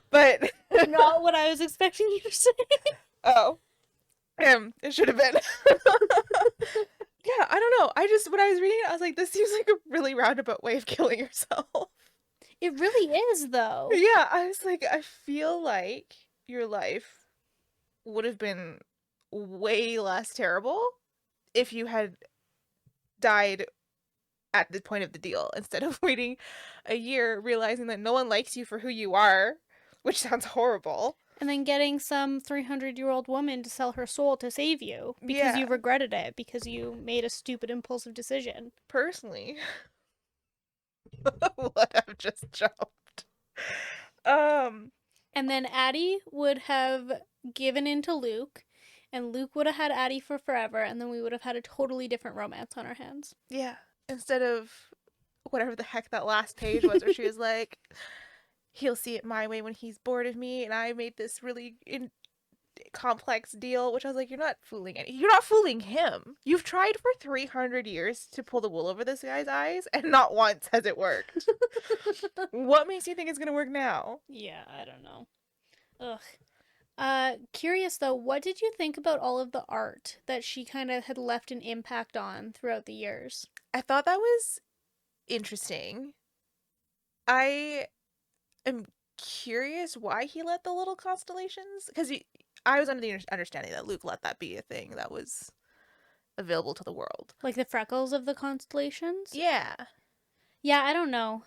[SPEAKER 2] But
[SPEAKER 1] Not what I was expecting you to say.
[SPEAKER 2] oh, it should have been. Yeah, I don't know. I just when I was reading it, I was like, this seems like a really roundabout way of killing yourself.
[SPEAKER 1] It really is, though.
[SPEAKER 2] Yeah, I was like, I feel like your life would have been way less terrible if you had died at the point of the deal instead of waiting a year realizing that no one likes you for who you are, which sounds horrible.
[SPEAKER 1] And then getting some 300-year-old woman to sell her soul to save you because you
[SPEAKER 2] Yeah,
[SPEAKER 1] regretted it because you made a stupid impulsive decision.
[SPEAKER 2] personally, what I've just jumped. Um,
[SPEAKER 1] And then Addie would have given in to Luke, and Luke would have had Addie for forever, and then we would have had a totally different romance on our hands.
[SPEAKER 2] yeah, instead of whatever the heck that last page was where she was like, he'll see it my way when he's bored of me, and I made this really complex deal, which I was like, you're not fooling him. You've tried for 300 years to pull the wool over this guy's eyes, and not once has it worked. What makes you think it's gonna work now?
[SPEAKER 1] Yeah, I don't know. Ugh. Curious though, what did you think about all of the art that she kind of had left an impact on throughout the years?
[SPEAKER 2] I thought that was interesting. I am curious why he let the little constellations, because I was under the understanding that Luke let that be a thing that was available to the world.
[SPEAKER 1] Like the freckles of the constellations?
[SPEAKER 2] Yeah.
[SPEAKER 1] Yeah, I don't know.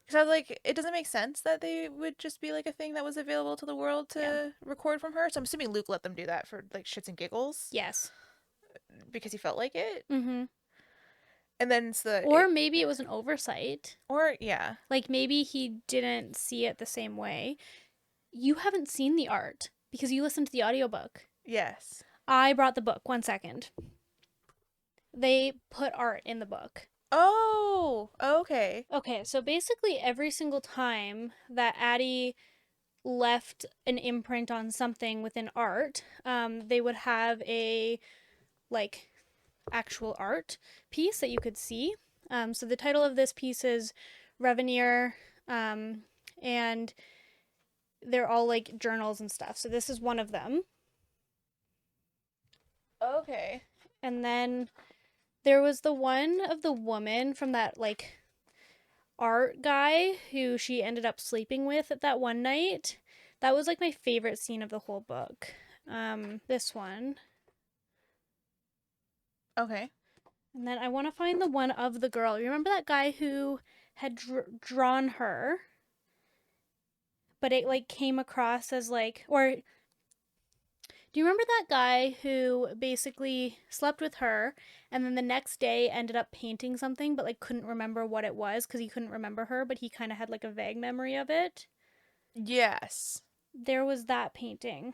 [SPEAKER 2] Because I was like, it doesn't make sense that they would just be like a thing that was available to the world
[SPEAKER 1] Yeah.
[SPEAKER 2] to record from her. So I'm assuming Luke let them do that for like shits and giggles
[SPEAKER 1] Yes.
[SPEAKER 2] because he felt like it.
[SPEAKER 1] Mm-hmm.
[SPEAKER 2] And then it's
[SPEAKER 1] Or maybe it was an oversight.
[SPEAKER 2] or yeah.
[SPEAKER 1] Like maybe he didn't see it the same way. You haven't seen the art because you listened to the audiobook.
[SPEAKER 2] Yes.
[SPEAKER 1] I brought the book. 1 second. They put art in the book.
[SPEAKER 2] Oh, okay.
[SPEAKER 1] Okay, so basically every single time that Addie left an imprint on something within art, they would have a like actual art piece that you could see. So the title of this piece is Revenir, and they're all like journals and stuff. So this is one of them.
[SPEAKER 2] Okay.
[SPEAKER 1] And then there was the one of the woman from that like art guy who she ended up sleeping with at that one night. That was like my favorite scene of the whole book. This one.
[SPEAKER 2] Okay.
[SPEAKER 1] And then I want to find the one of the girl. You remember that guy who had drawn her, but it like came across as like, or do you remember that guy who basically slept with her and then the next day ended up painting something but like couldn't remember what it was because he couldn't remember her, but he kind of had like a vague memory of it?
[SPEAKER 2] Yes.
[SPEAKER 1] There was that painting.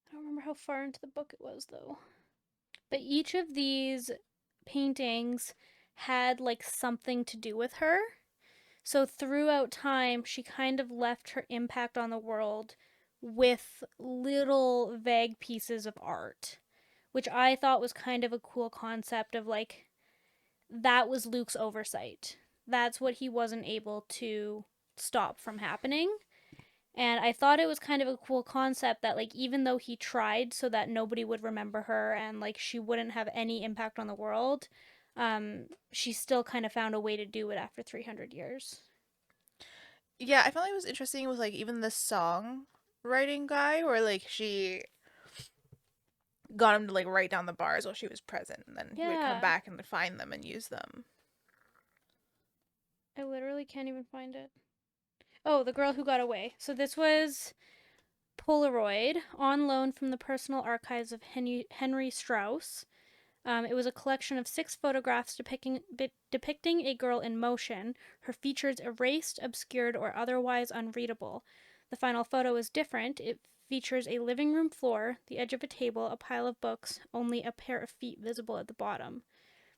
[SPEAKER 1] I don't remember how far into the book it was though. But each of these paintings had like something to do with her. So throughout time, she kind of left her impact on the world with little vague pieces of art, which I thought was kind of a cool concept of like that was Luke's oversight. That's what he wasn't able to stop from happening. And I thought it was kind of a cool concept that, like, even though he tried so that nobody would remember her and, like, she wouldn't have any impact on the world, she still kind of found a way to do it after 300 years.
[SPEAKER 2] Yeah, I felt like it was interesting with like even the song writing guy, where like she got him to like write down the bars while she was present, and then he would come
[SPEAKER 1] Yeah,
[SPEAKER 2] back and find them and use them.
[SPEAKER 1] I literally can't even find it. Oh, The Girl Who Got Away. So this was Polaroid on loan from the personal archives of Henry Strauss. It was a collection of 6 photographs depicting a girl in motion, her features erased, obscured, or otherwise unreadable. The final photo is different. It features a living room floor, the edge of a table, a pile of books, only a pair of feet visible at the bottom.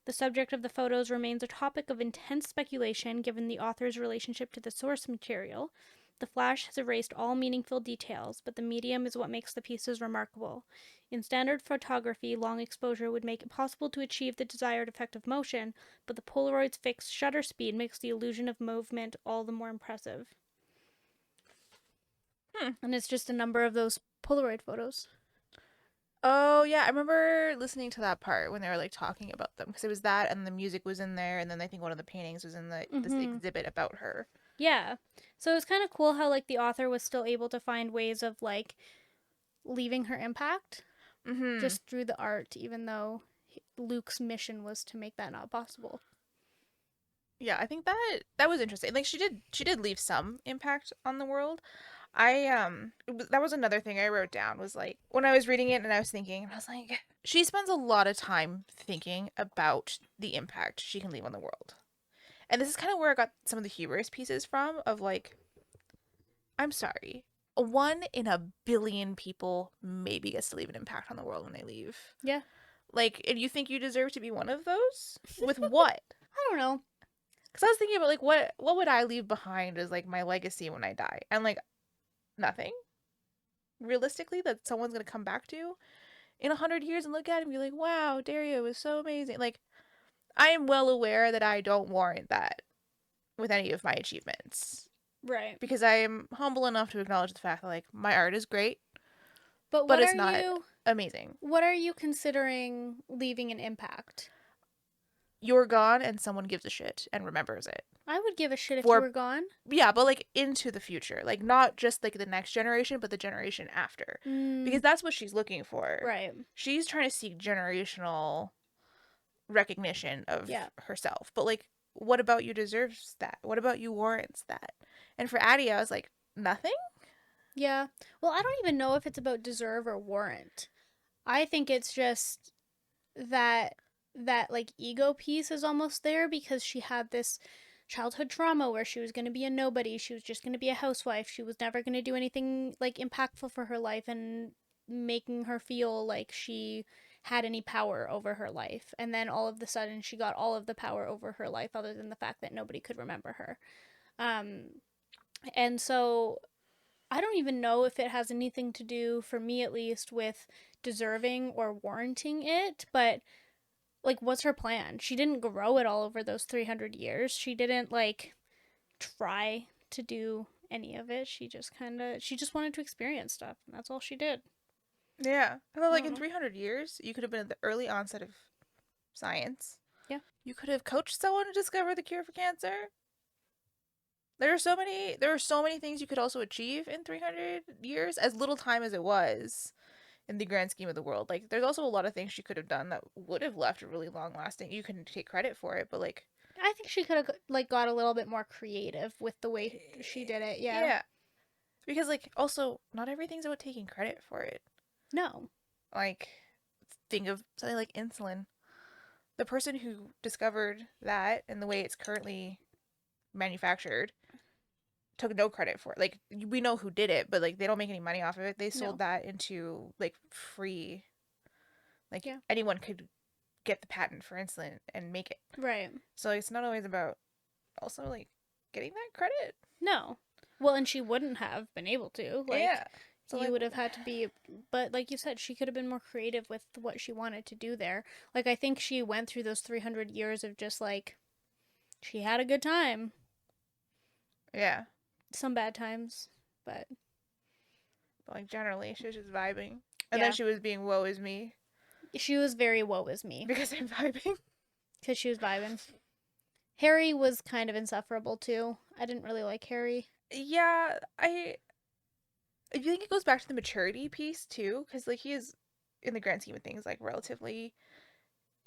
[SPEAKER 1] The subject of the photos remains a topic of intense speculation given the author's relationship to the source material. The flash has erased all meaningful details, but the medium is what makes the pieces remarkable. In standard photography, long exposure would make it possible to achieve the desired effect of motion, but the Polaroid's fixed shutter speed makes the illusion of movement all the more impressive.
[SPEAKER 2] Hmm.
[SPEAKER 1] And it's just a number of those Polaroid photos.
[SPEAKER 2] Oh yeah, I remember listening to that part when they were like talking about them, because it was that and the music was in there, and then I think one of the paintings was in the this
[SPEAKER 1] Mm-hmm.
[SPEAKER 2] exhibit about her.
[SPEAKER 1] Yeah. So it was kind of cool how like the author was still able to find ways of like leaving her impact
[SPEAKER 2] Mm-hmm.
[SPEAKER 1] just through the art, even though Luke's mission was to make that not possible.
[SPEAKER 2] Yeah, I think that was interesting. Like she did leave some impact on the world. That was another thing I wrote down, was like when I was reading it and I was thinking, I was like, she spends a lot of time thinking about the impact she can leave on the world. And this is kind of where I got some of the humorous pieces from, of like, I'm sorry, a 1 in a billion people maybe gets to leave an impact on the world when they leave.
[SPEAKER 1] Yeah.
[SPEAKER 2] Like, and you think you deserve to be one of those? With what?
[SPEAKER 1] I don't know.
[SPEAKER 2] Because I was thinking about like what would I leave behind as like my legacy when I die? And like nothing realistically that someone's gonna come back to in 100 years and look at it and be like, wow, Daria was so amazing. Like, I am well aware that I don't warrant that with any of my achievements,
[SPEAKER 1] Right.
[SPEAKER 2] because I am humble enough to acknowledge the fact that like my art is great,
[SPEAKER 1] But
[SPEAKER 2] but it's not amazing.
[SPEAKER 1] what are you considering leaving an impact?
[SPEAKER 2] You're gone and someone gives a shit and remembers it.
[SPEAKER 1] I would give a shit if you
[SPEAKER 2] For
[SPEAKER 1] were gone.
[SPEAKER 2] yeah, but like into the future. Like not just like the next generation, but the generation after.
[SPEAKER 1] Mm,
[SPEAKER 2] Because that's what she's looking for.
[SPEAKER 1] right.
[SPEAKER 2] She's trying to seek generational recognition of
[SPEAKER 1] Yeah.
[SPEAKER 2] herself. But like, what about you deserves that? What about you warrants that? And for Addie, I was like, nothing?
[SPEAKER 1] Yeah. Well, I don't even know if it's about deserve or warrant. I think it's just that like ego piece is almost there because she had this childhood trauma where she was going to be a nobody, she was just going to be a housewife, she was never going to do anything like impactful for her life and making her feel like she had any power over her life. And then all of a sudden she got all of the power over her life other than the fact that nobody could remember her. Um and so I don't even know if it has anything to do, for me at least, with deserving or warranting it, but like what's her plan? She didn't grow it all over those 300 years. She didn't like try to do any of it. She just wanted to experience stuff, and that's all she did.
[SPEAKER 2] Yeah. I thought
[SPEAKER 1] I
[SPEAKER 2] like
[SPEAKER 1] don't
[SPEAKER 2] in
[SPEAKER 1] know.
[SPEAKER 2] 300 years, you could have been at the early onset of science.
[SPEAKER 1] Yeah.
[SPEAKER 2] You could have coached someone to discover the cure for cancer. There are so many things you could also achieve in 300 years, as little time as it was in the grand scheme of the world. Like there's also a lot of things she could have done that would have left a really long lasting. You can take credit for it, but like
[SPEAKER 1] I think she could have like got a little bit more creative with the way she did it. Yeah.
[SPEAKER 2] yeah, because like also not everything's about taking credit for it.
[SPEAKER 1] No.
[SPEAKER 2] Like think of something like insulin. The person who discovered that and the way it's currently manufactured took no credit for it. Like we know who did it, but like they don't make any money off of it. They sold
[SPEAKER 1] No.
[SPEAKER 2] that into like free. Like
[SPEAKER 1] Yeah.
[SPEAKER 2] anyone could get the patent for insulin and make it.
[SPEAKER 1] Right.
[SPEAKER 2] So it's not always about also like getting that credit.
[SPEAKER 1] No. Well, and she wouldn't have been able to. Like
[SPEAKER 2] Yeah. So
[SPEAKER 1] You
[SPEAKER 2] like,
[SPEAKER 1] would have had to be, but like you said, she could have been more creative with what she wanted to do there. Like, I think she went through those 300 years of just like, she had a good time.
[SPEAKER 2] yeah,
[SPEAKER 1] Some bad times, but
[SPEAKER 2] but like generally she was just vibing, and then
[SPEAKER 1] yeah,
[SPEAKER 2] she was being woe is me
[SPEAKER 1] she was very woe is me
[SPEAKER 2] because I'm vibing.
[SPEAKER 1] because she was vibing. Harry was kind of insufferable too. I didn't really like Harry.
[SPEAKER 2] Yeah, I think it goes back to the maturity piece too, because like he is, in the grand scheme of things, like relatively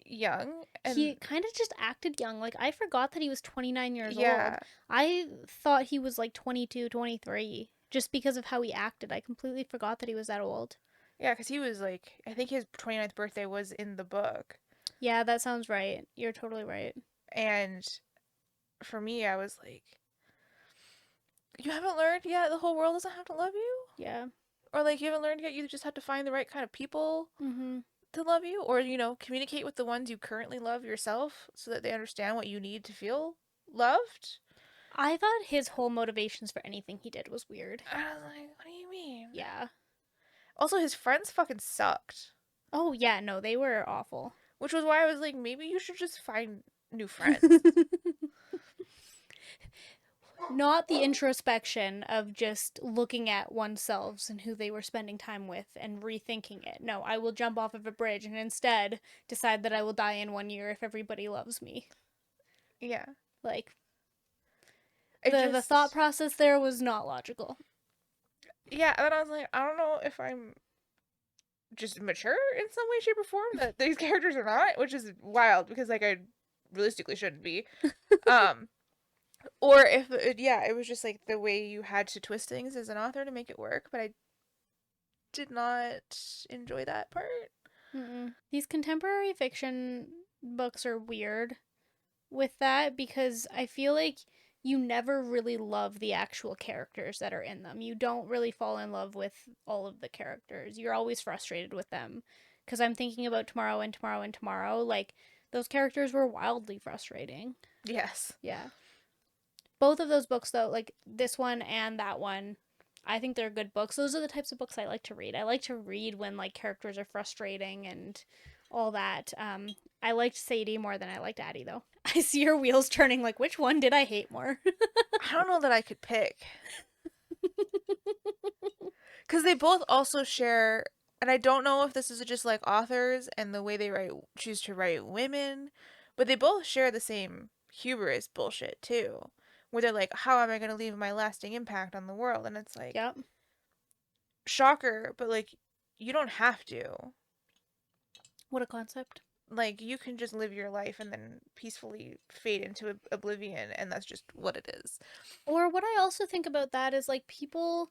[SPEAKER 2] young,
[SPEAKER 1] He
[SPEAKER 2] and
[SPEAKER 1] kind of just acted young. Like, I forgot that he was 29 years
[SPEAKER 2] yeah,
[SPEAKER 1] old. I thought he was like 22, 23 just because of how he acted. I completely forgot that he was that old.
[SPEAKER 2] yeah, because he was like, I think his 29th birthday was in the book,
[SPEAKER 1] Yeah, that sounds right. You're totally right.
[SPEAKER 2] and for me, I was like, you haven't learned yet. The whole world doesn't have to love you,
[SPEAKER 1] Yeah.
[SPEAKER 2] or like you haven't learned yet. You just have to find the right kind of people
[SPEAKER 1] Mm-hmm.
[SPEAKER 2] to love you, or communicate with the ones you currently love yourself, so that they understand what you need to feel loved.
[SPEAKER 1] I thought his whole motivations for anything he did was weird.
[SPEAKER 2] And I was like, what do you mean?
[SPEAKER 1] Yeah.
[SPEAKER 2] Also, his friends fucking sucked.
[SPEAKER 1] Oh, yeah, no, they were awful.
[SPEAKER 2] Which was why I was like, maybe you should just find new friends.
[SPEAKER 1] Not the introspection of just looking at oneself and who they were spending time with and rethinking it. No, I will jump off of a bridge and instead decide that I will die in 1 year if everybody loves me.
[SPEAKER 2] Yeah.
[SPEAKER 1] Like,
[SPEAKER 2] It
[SPEAKER 1] the thought
[SPEAKER 2] just,
[SPEAKER 1] process there was not logical.
[SPEAKER 2] yeah. And then I was like, I don't know if I'm just mature in some way, shape, or form that these characters are not, which is wild because, like, I realistically shouldn't be. Um, or if, yeah, it was just like the way you had to twist things as an author to make it work, but I did not enjoy that part.
[SPEAKER 1] Mm-mm. These contemporary fiction books are weird with that because I feel like you never really love the actual characters that are in them. You don't really fall in love with all of the characters. You're always frustrated with them. Because I'm thinking about Tomorrow and Tomorrow and Tomorrow. Like, those characters were wildly frustrating.
[SPEAKER 2] Yes.
[SPEAKER 1] Yeah. Both of those books, though, like this one and that one, I think they're good books. Those are the types of books I like to read. I like to read when like characters are frustrating and all that. I liked Sadie more than I liked Addie, though. I see your wheels turning. Like, which one did I hate more?
[SPEAKER 2] I don't know that I could pick. Because they both also share, and I don't know if this is just like authors and the way they choose to write women, but they both share the same hubris bullshit too, where they're like, how am I going to leave my lasting impact on the world? And it's like,
[SPEAKER 1] Yep.
[SPEAKER 2] shocker, but like, you don't have to.
[SPEAKER 1] What a concept.
[SPEAKER 2] Like, you can just live your life and then peacefully fade into oblivion, and that's just what it is.
[SPEAKER 1] Or what I also think about that is like people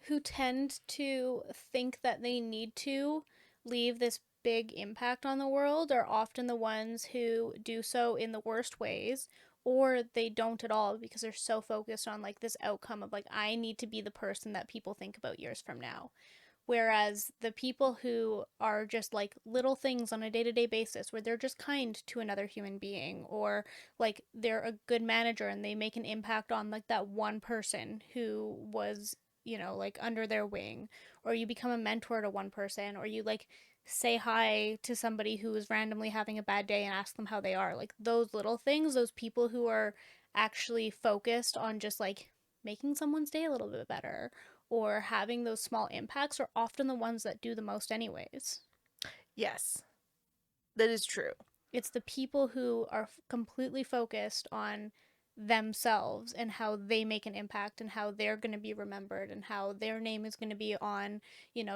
[SPEAKER 1] who tend to think that they need to leave this big impact on the world are often the ones who do so in the worst ways or they don't at all because they're so focused on like this outcome of like I need to be the person that people think about years from now. Whereas the people who are just like little things on a day to day basis, where they're just kind to another human being, or like they're a good manager and they make an impact on like that one person who was, like under their wing, or you become a mentor to one person, or you like say hi to somebody who is randomly having a bad day and ask them how they are. Like those little things, those people who are actually focused on just like making someone's day a little bit better or having those small impacts are often the ones that do the most, anyways.
[SPEAKER 2] Yes, that is true.
[SPEAKER 1] It's the people who are completely focused on themselves and how they make an impact and how they're going to be remembered and how their name is going to be on,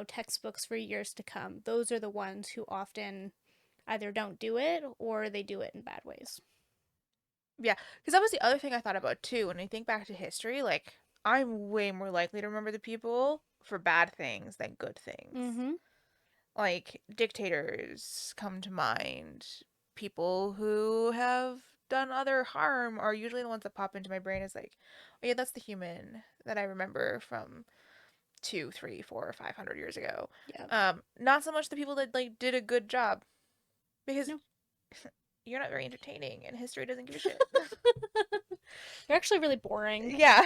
[SPEAKER 1] textbooks for years to come. Those are the ones who often either don't do it or they do it in bad ways.
[SPEAKER 2] Yeah, because that was the other thing I thought about too. When I think back to history, like, I'm way more likely to remember the people for bad things than good things.
[SPEAKER 1] Mm-hmm.
[SPEAKER 2] Like, dictators come to mind. People who have done other harm are usually the ones that pop into my brain as like, oh yeah, that's the human that I remember from 2, 3, 4, 500 years ago.
[SPEAKER 1] Yeah.
[SPEAKER 2] Not so much the people that like did a good job because
[SPEAKER 1] No.
[SPEAKER 2] you're not very entertaining and history doesn't give a shit.
[SPEAKER 1] They're actually really boring.
[SPEAKER 2] Yeah,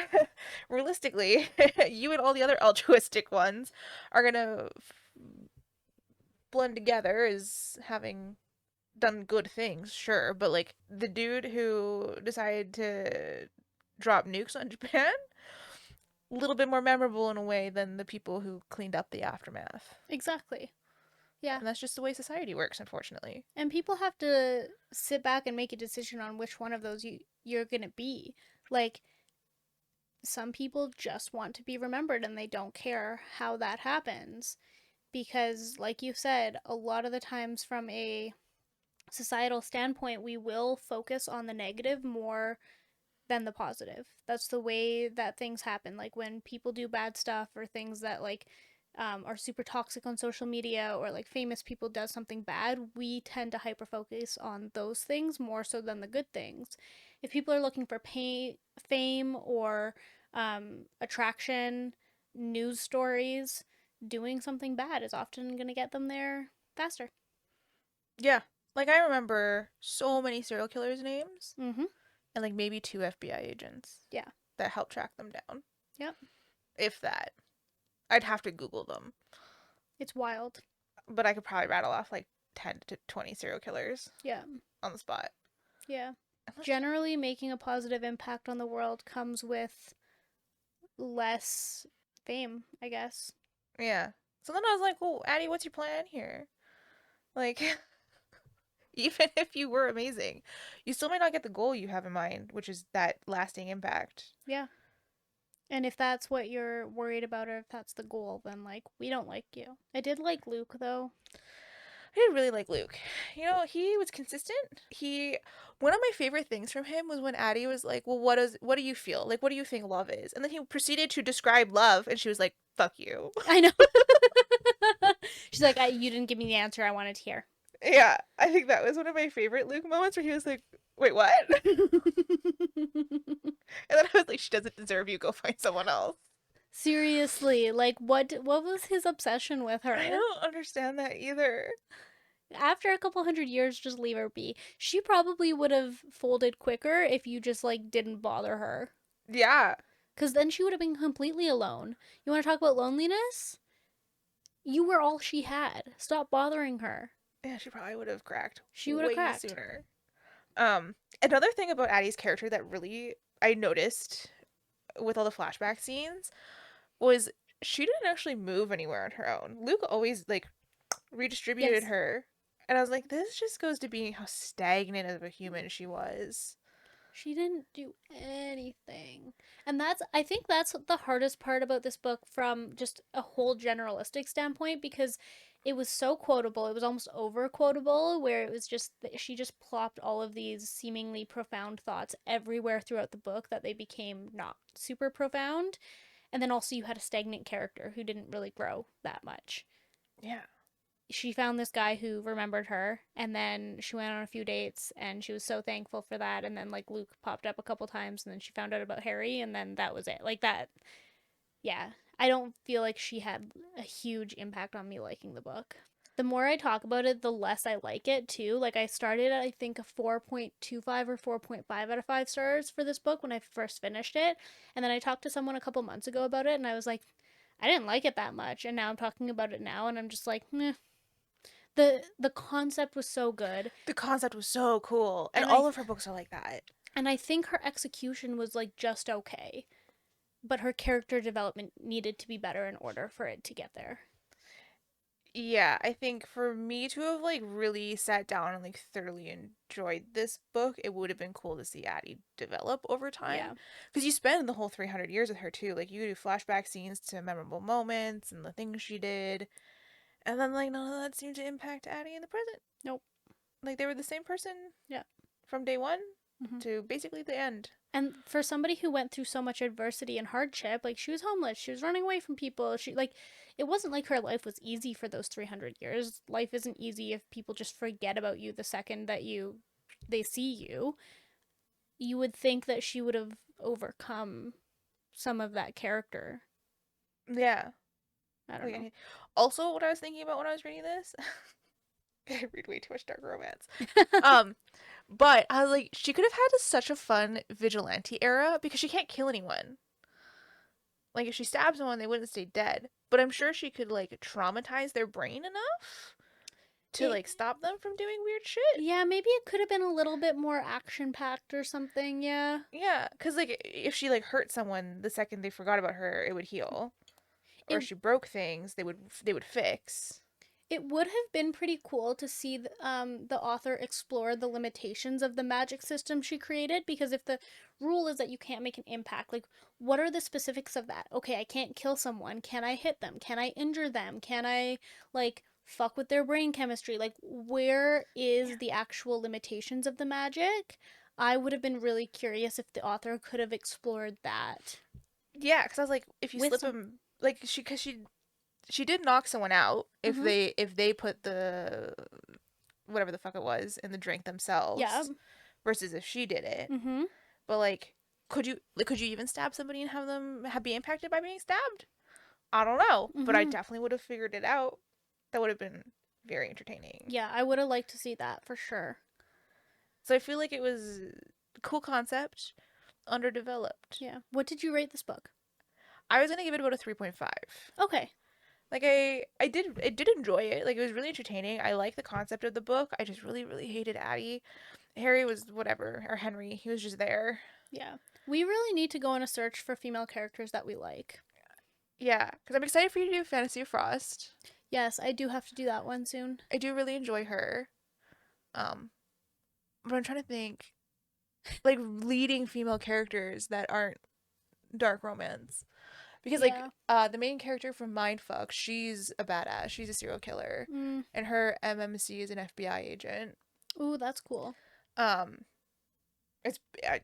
[SPEAKER 2] realistically, you and all the other altruistic ones are gonna blend together as having done good things, sure, but like the dude who decided to drop nukes on Japan, a little bit more memorable in a way than the people who cleaned up the aftermath.
[SPEAKER 1] Exactly. Yeah.
[SPEAKER 2] And that's just the way society works, unfortunately.
[SPEAKER 1] And people have to sit back and make a decision on which one of those you're going to be. Like some people just want to be remembered and they don't care how that happens because like you said, a lot of the times from a societal standpoint, we will focus on the negative more than the positive. That's the way that things happen. Like when people do bad stuff or things that like are super toxic on social media or like famous people does something bad, we tend to hyper focus on those things more so than the good things. If people are looking for fame or attraction, news stories, doing something bad is often going to get them there faster.
[SPEAKER 2] Yeah. Like I remember so many serial killers' names
[SPEAKER 1] Mm-hmm.
[SPEAKER 2] and like maybe two FBI agents
[SPEAKER 1] Yeah.
[SPEAKER 2] that helped track them down.
[SPEAKER 1] Yep.
[SPEAKER 2] If that. I'd have to Google them.
[SPEAKER 1] It's wild.
[SPEAKER 2] But I could probably rattle off like 10 to 20 serial killers
[SPEAKER 1] Yeah.
[SPEAKER 2] on the spot.
[SPEAKER 1] Yeah.
[SPEAKER 2] Unless,
[SPEAKER 1] Generally, making a positive impact on the world comes with less fame, I guess.
[SPEAKER 2] yeah. So then I was like, well, Addie, what's your plan here? Like, even if you were amazing, you still might not get the goal you have in mind, which is that lasting impact.
[SPEAKER 1] Yeah. And if that's what you're worried about, or if that's the goal, then like, we don't like you. I did like Luke, though.
[SPEAKER 2] I did really like Luke. You know, he was consistent. One of my favorite things from him was when Addie was like, "Well, what do you feel? Like, what do you think love is?" And then he proceeded to describe love, and she was like, "Fuck you."
[SPEAKER 1] I know. She's like, you didn't give me the answer I wanted to hear.
[SPEAKER 2] Yeah, I think that was one of my favorite Luke moments where he was like, "Wait, what?" And then I was like, "She doesn't deserve you. Go find someone else."
[SPEAKER 1] Seriously, like, what was his obsession with
[SPEAKER 2] I
[SPEAKER 1] her?
[SPEAKER 2] don't understand that either.
[SPEAKER 1] After a couple hundred years, just leave her be. She probably would have folded quicker if you just like didn't bother her.
[SPEAKER 2] Yeah.
[SPEAKER 1] Because then she would have been completely alone. You want to talk about loneliness? You were all she had. Stop bothering her.
[SPEAKER 2] Yeah, she probably would have cracked
[SPEAKER 1] She would have
[SPEAKER 2] way
[SPEAKER 1] cracked.
[SPEAKER 2] sooner. Another thing about Addie's character that really I noticed with all the flashback scenes was she didn't actually move anywhere on her own. Luke always like redistributed
[SPEAKER 1] Yes.
[SPEAKER 2] her. And I was like, this just goes to being how stagnant of a human she was.
[SPEAKER 1] She didn't do anything. And I think that's the hardest part about this book from just a whole generalistic standpoint because it was so quotable. It was almost over quotable, where it was just, she just plopped all of these seemingly profound thoughts everywhere throughout the book that they became not super profound. And then also, you had a stagnant character who didn't really grow that much.
[SPEAKER 2] Yeah.
[SPEAKER 1] She found this guy who remembered her, and then she went on a few dates and she was so thankful for that. And then like Luke popped up a couple times, and then she found out about Harry, and then that was it. Like that. Yeah, I don't feel like she had a huge impact on me liking the book. The more I talk about it, the less I like it too. Like I started at I think a 4.25 or 4.5 out of 5 stars for this book when I first finished it. And then I talked to someone a couple months ago about it, and I was like, I didn't like it that much. And now I'm talking about it now, and I'm just like, meh. The concept was so good,
[SPEAKER 2] The concept was so cool. And
[SPEAKER 1] and
[SPEAKER 2] all of her books are like that.
[SPEAKER 1] I think her execution was like just okay, but her character development needed to be better in order for it to get there.
[SPEAKER 2] Yeah, I think for me to have like really sat down and like thoroughly enjoyed this book, it would have been cool to see Addie develop over time.
[SPEAKER 1] Yeah.
[SPEAKER 2] Because you spend the whole 300 years with her too. Like you do flashback scenes to memorable moments and the things she did. And then like none of that seemed to impact Addie in the present.
[SPEAKER 1] Nope.
[SPEAKER 2] Like they were the same person
[SPEAKER 1] Yeah.
[SPEAKER 2] from day one
[SPEAKER 1] Hmm.
[SPEAKER 2] to basically the end.
[SPEAKER 1] And for somebody who went through so much adversity and hardship, like she was homeless, she was running away from people. She like it wasn't like her life was easy for those 300 years. Life isn't easy if people just forget about you the second that they see you. You would think that she would have overcome some of that character.
[SPEAKER 2] Yeah.
[SPEAKER 1] I don't know.
[SPEAKER 2] Like, also, what I was thinking about when I was reading this, I read way too much dark romance. Um, But I was like, she could have had such a fun vigilante era because she can't kill anyone. Like if she stabs someone, they wouldn't stay dead. But I'm sure she could like traumatize their brain enough to
[SPEAKER 1] It,
[SPEAKER 2] like stop them from doing weird shit.
[SPEAKER 1] yeah, maybe it could have been a little bit more action packed or something. Yeah.
[SPEAKER 2] Yeah, because like if she like hurt someone the second they forgot about her, it would heal. Or
[SPEAKER 1] It
[SPEAKER 2] if she broke things, they would fix.
[SPEAKER 1] it would have been pretty cool to see the author explore the limitations of the magic system she created, because if the rule is that you can't make an impact, like what are the specifics of that? Okay, I can't kill someone. Can I hit them? Can I injure them? Can I like fuck with their brain chemistry? Like where is the actual limitations of the magic? I would have been really curious if the author could have explored that
[SPEAKER 2] Yeah, because I was like, if you
[SPEAKER 1] with
[SPEAKER 2] slip
[SPEAKER 1] some.
[SPEAKER 2] him, like because she did knock someone out
[SPEAKER 1] Mhm.
[SPEAKER 2] if they put the whatever the fuck it was in the drink
[SPEAKER 1] Yeah.
[SPEAKER 2] themselves versus if she did it.
[SPEAKER 1] Mhm.
[SPEAKER 2] But like, could you even stab somebody and have them be impacted by being stabbed? I don't know, but I
[SPEAKER 1] Mhm.
[SPEAKER 2] definitely would have figured it out. That would have been very entertaining.
[SPEAKER 1] Yeah, I would have liked to see that for sure.
[SPEAKER 2] So I feel like it was a cool concept, underdeveloped.
[SPEAKER 1] Yeah. What did you rate this book?
[SPEAKER 2] I was gonna give it about a 3.5.
[SPEAKER 1] Okay.
[SPEAKER 2] Like I did enjoy it. Like it was really entertaining. I like the concept of the book. I just really hated Addie. Harry was whatever, or Henry. He was just there.
[SPEAKER 1] Yeah. We really need to go on a search for female characters that we like.
[SPEAKER 2] Yeah, because I'm excited for you to do Fantasy of Frost.
[SPEAKER 1] Yes, I do have to do that one soon.
[SPEAKER 2] I do really enjoy her. Um, but I'm trying to think, like leading female characters that aren't dark romance. Because like
[SPEAKER 1] Yeah.
[SPEAKER 2] the main character from Mindfuck, she's a badass. She's a serial killer,
[SPEAKER 1] Mm.
[SPEAKER 2] and her MMC is an FBI agent.
[SPEAKER 1] Ooh, that's cool.
[SPEAKER 2] Um,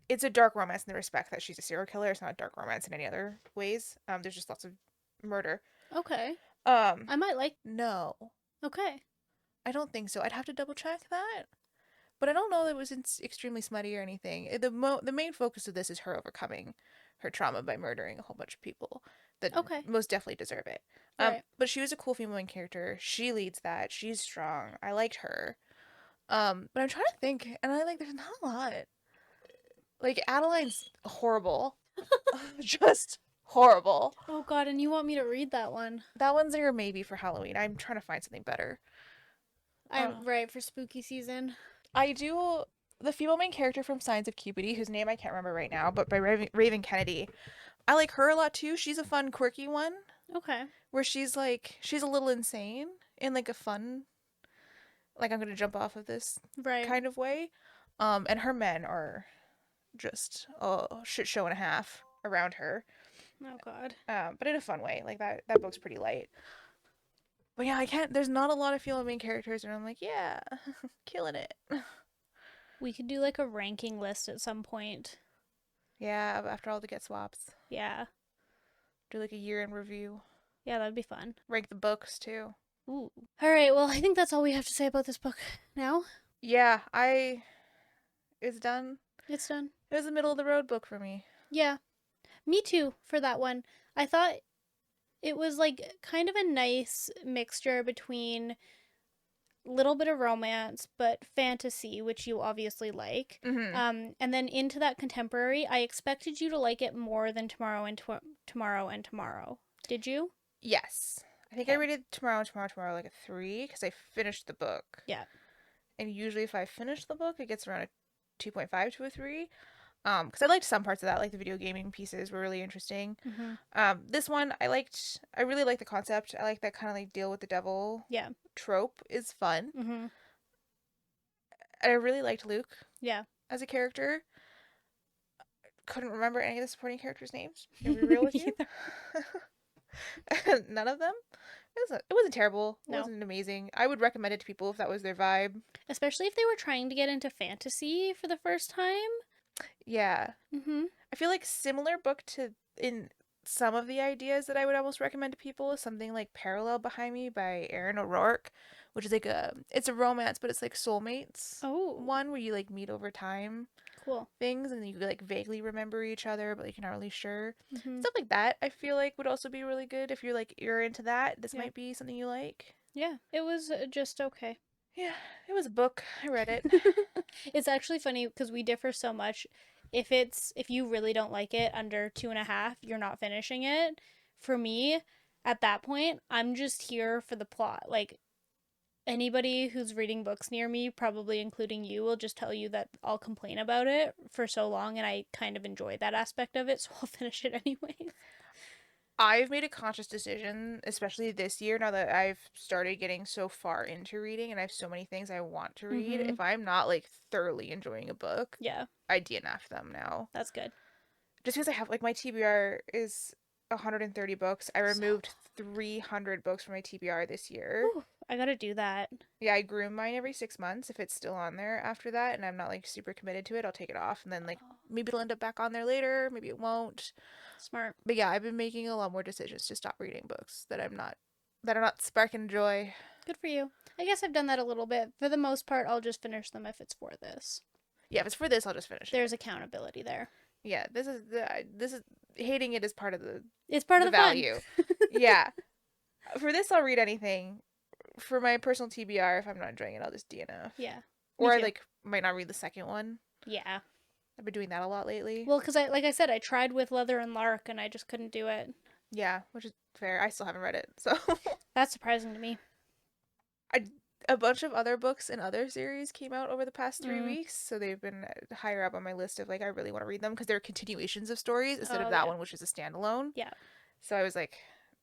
[SPEAKER 2] it's a dark romance in the respect that she's a serial killer. It's not a dark romance in any other ways. There's just lots of murder.
[SPEAKER 1] Okay.
[SPEAKER 2] Um,
[SPEAKER 1] I might like.
[SPEAKER 2] no,
[SPEAKER 1] Okay.
[SPEAKER 2] I don't think so. I'd have to double check that. But I don't know that it was extremely smutty or anything. The main focus of this is her overcoming her trauma by murdering a whole bunch of people that
[SPEAKER 1] Okay.
[SPEAKER 2] most definitely deserve it.
[SPEAKER 1] Right.
[SPEAKER 2] But she was a cool female main character. She leads that. She's strong. I liked her. But I'm trying to think, and I like there's not a lot. Like Adeline's horrible, just horrible.
[SPEAKER 1] Oh god, and you want me to read that one?
[SPEAKER 2] That one's your maybe for Halloween. I'm trying to find something better.
[SPEAKER 1] I'm right for spooky season.
[SPEAKER 2] I do the female main character from Signs of Cupidity, whose name I can't remember right now, but by Raven Kennedy. I like her a lot too. She's a fun, quirky one
[SPEAKER 1] Okay.
[SPEAKER 2] where she's a little insane in like a fun, like I'm gonna jump off of this
[SPEAKER 1] Right.
[SPEAKER 2] kind of way. And her men are just a shit show and a half around her.
[SPEAKER 1] Oh god.
[SPEAKER 2] But in a fun way. Like that book's pretty light. But yeah, I can't. There's not a lot of female main characters, and I'm like, yeah, killing it.
[SPEAKER 1] We could do like a ranking list at some point.
[SPEAKER 2] Yeah, after all the get swaps,
[SPEAKER 1] Yeah.
[SPEAKER 2] do like a year in review.
[SPEAKER 1] Yeah, that'd be fun.
[SPEAKER 2] Rank the books too.
[SPEAKER 1] Ooh. All right, well, I think that's all we have to say about this book now.
[SPEAKER 2] Yeah, it's done.
[SPEAKER 1] It's done.
[SPEAKER 2] It was a middle of the road book for me.
[SPEAKER 1] Yeah. Me too for that one. I thought it was like kind of a nice mixture between little bit of romance but fantasy, which you obviously like. And then into that contemporary. I expected you to like it more than Tomorrow and Tomorrow and Tomorrow. Did you?
[SPEAKER 2] Yes. I think I rated Tomorrow like a 3 because I finished the book.
[SPEAKER 1] Yeah.
[SPEAKER 2] And usually if I finish the book, it gets around a 2.5 to a 3. Because I liked some parts of that, like the video gaming pieces were really interesting. This one I liked. I really like the concept. I like that kind of like deal with the devil
[SPEAKER 1] Yeah.
[SPEAKER 2] trope is fun.
[SPEAKER 1] Mm-hmm.
[SPEAKER 2] I really liked Luke
[SPEAKER 1] Yeah.
[SPEAKER 2] as a character. Couldn't remember any of the supporting characters' names. To be real with you, none of them. It wasn't terrible. It
[SPEAKER 1] No.
[SPEAKER 2] wasn't amazing. I would recommend it to people if that was their vibe.
[SPEAKER 1] Especially if they were trying to get into fantasy for the first time.
[SPEAKER 2] Yeah,
[SPEAKER 1] Mm-hmm.
[SPEAKER 2] I feel like similar book to in some of the ideas that I would almost recommend to people is something like Parallel Behind Me by Aaron O'Rourke, which is like it's a romance, but it's like soulmates.
[SPEAKER 1] Oh,
[SPEAKER 2] One where you like meet over time
[SPEAKER 1] cool.
[SPEAKER 2] things and you like vaguely remember each other, but like you're not really sure.
[SPEAKER 1] Mm-hmm.
[SPEAKER 2] Stuff like that I feel like would also be really good if you're into that. This
[SPEAKER 1] Yeah.
[SPEAKER 2] might be something you like.
[SPEAKER 1] Yeah, it was just okay.
[SPEAKER 2] Yeah, it was a book. I read it.
[SPEAKER 1] It's actually funny because we differ so much. If you really don't like it under 2.5, you're not finishing it. For me, at that point, I'm just here for the plot. Like anybody who's reading books near me, probably including you, will just tell you that I'll complain about it for so long, and I kind of enjoy that aspect of it, so I'll finish it anyways.
[SPEAKER 2] I've made a conscious decision, especially this year, now that I've started getting so far into reading and I have so many things I want to read.
[SPEAKER 1] Mm-hmm.
[SPEAKER 2] If I'm not like thoroughly enjoying a book,
[SPEAKER 1] Yeah,
[SPEAKER 2] I DNF them now.
[SPEAKER 1] that's good.
[SPEAKER 2] Just because I have like my TBR is 130 books. I
[SPEAKER 1] So
[SPEAKER 2] removed 300 books from my TBR this year.
[SPEAKER 1] whew, I gotta do that.
[SPEAKER 2] Yeah, I groom mine every 6 months. If it's still on there after that and I'm not like super committed to it, I'll take it off and then like
[SPEAKER 1] Oh,
[SPEAKER 2] maybe it'll end up back on there later, maybe it won't.
[SPEAKER 1] smart.
[SPEAKER 2] But yeah, I've been making a lot more decisions to stop reading books that are not sparking joy.
[SPEAKER 1] Good for you. I guess I've done that a little bit. For the most part, I'll just finish them if it's for this.
[SPEAKER 2] Yeah, if it's for this, I'll just finish it.
[SPEAKER 1] There's accountability there.
[SPEAKER 2] Yeah, this is hating it is part of
[SPEAKER 1] It's part of
[SPEAKER 2] the
[SPEAKER 1] the fun.
[SPEAKER 2] value. Yeah, for this I'll read anything. For my personal TBR, if I'm not enjoying it, I'll just DNF.
[SPEAKER 1] Yeah, me
[SPEAKER 2] Or I
[SPEAKER 1] too.
[SPEAKER 2] like might not read the second one.
[SPEAKER 1] Yeah.
[SPEAKER 2] I've been doing that a lot lately.
[SPEAKER 1] Well, because like I said, I tried with Leather and Lark and I just couldn't do it.
[SPEAKER 2] Yeah, which is fair. I still haven't read it, so
[SPEAKER 1] That's surprising to me.
[SPEAKER 2] I a bunch of other books and other series came out over the past three
[SPEAKER 1] Mm.
[SPEAKER 2] weeks, so they've been higher up on my list of like I really want to read them because they're continuations of stories instead of
[SPEAKER 1] Oh,
[SPEAKER 2] that
[SPEAKER 1] yeah.
[SPEAKER 2] one, which is a standalone.
[SPEAKER 1] Yeah.
[SPEAKER 2] So I was like,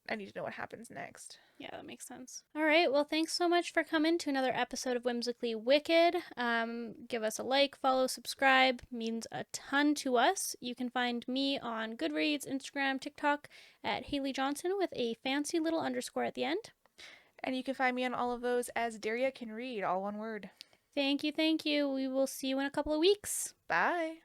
[SPEAKER 2] I need to know what happens next.
[SPEAKER 1] Yeah, that makes sense. All right. Well, thanks so much for coming to another episode of Whimsically Wicked. Give us a like, follow, subscribe. Means a ton to us. You can find me on Goodreads, Instagram, TikTok at Haley Johnson with a fancy little underscore at the end.
[SPEAKER 2] And you can find me on all of those as Daria Can Read, all one word.
[SPEAKER 1] Thank you. Thank you. We will see you in a couple of weeks.
[SPEAKER 2] Bye.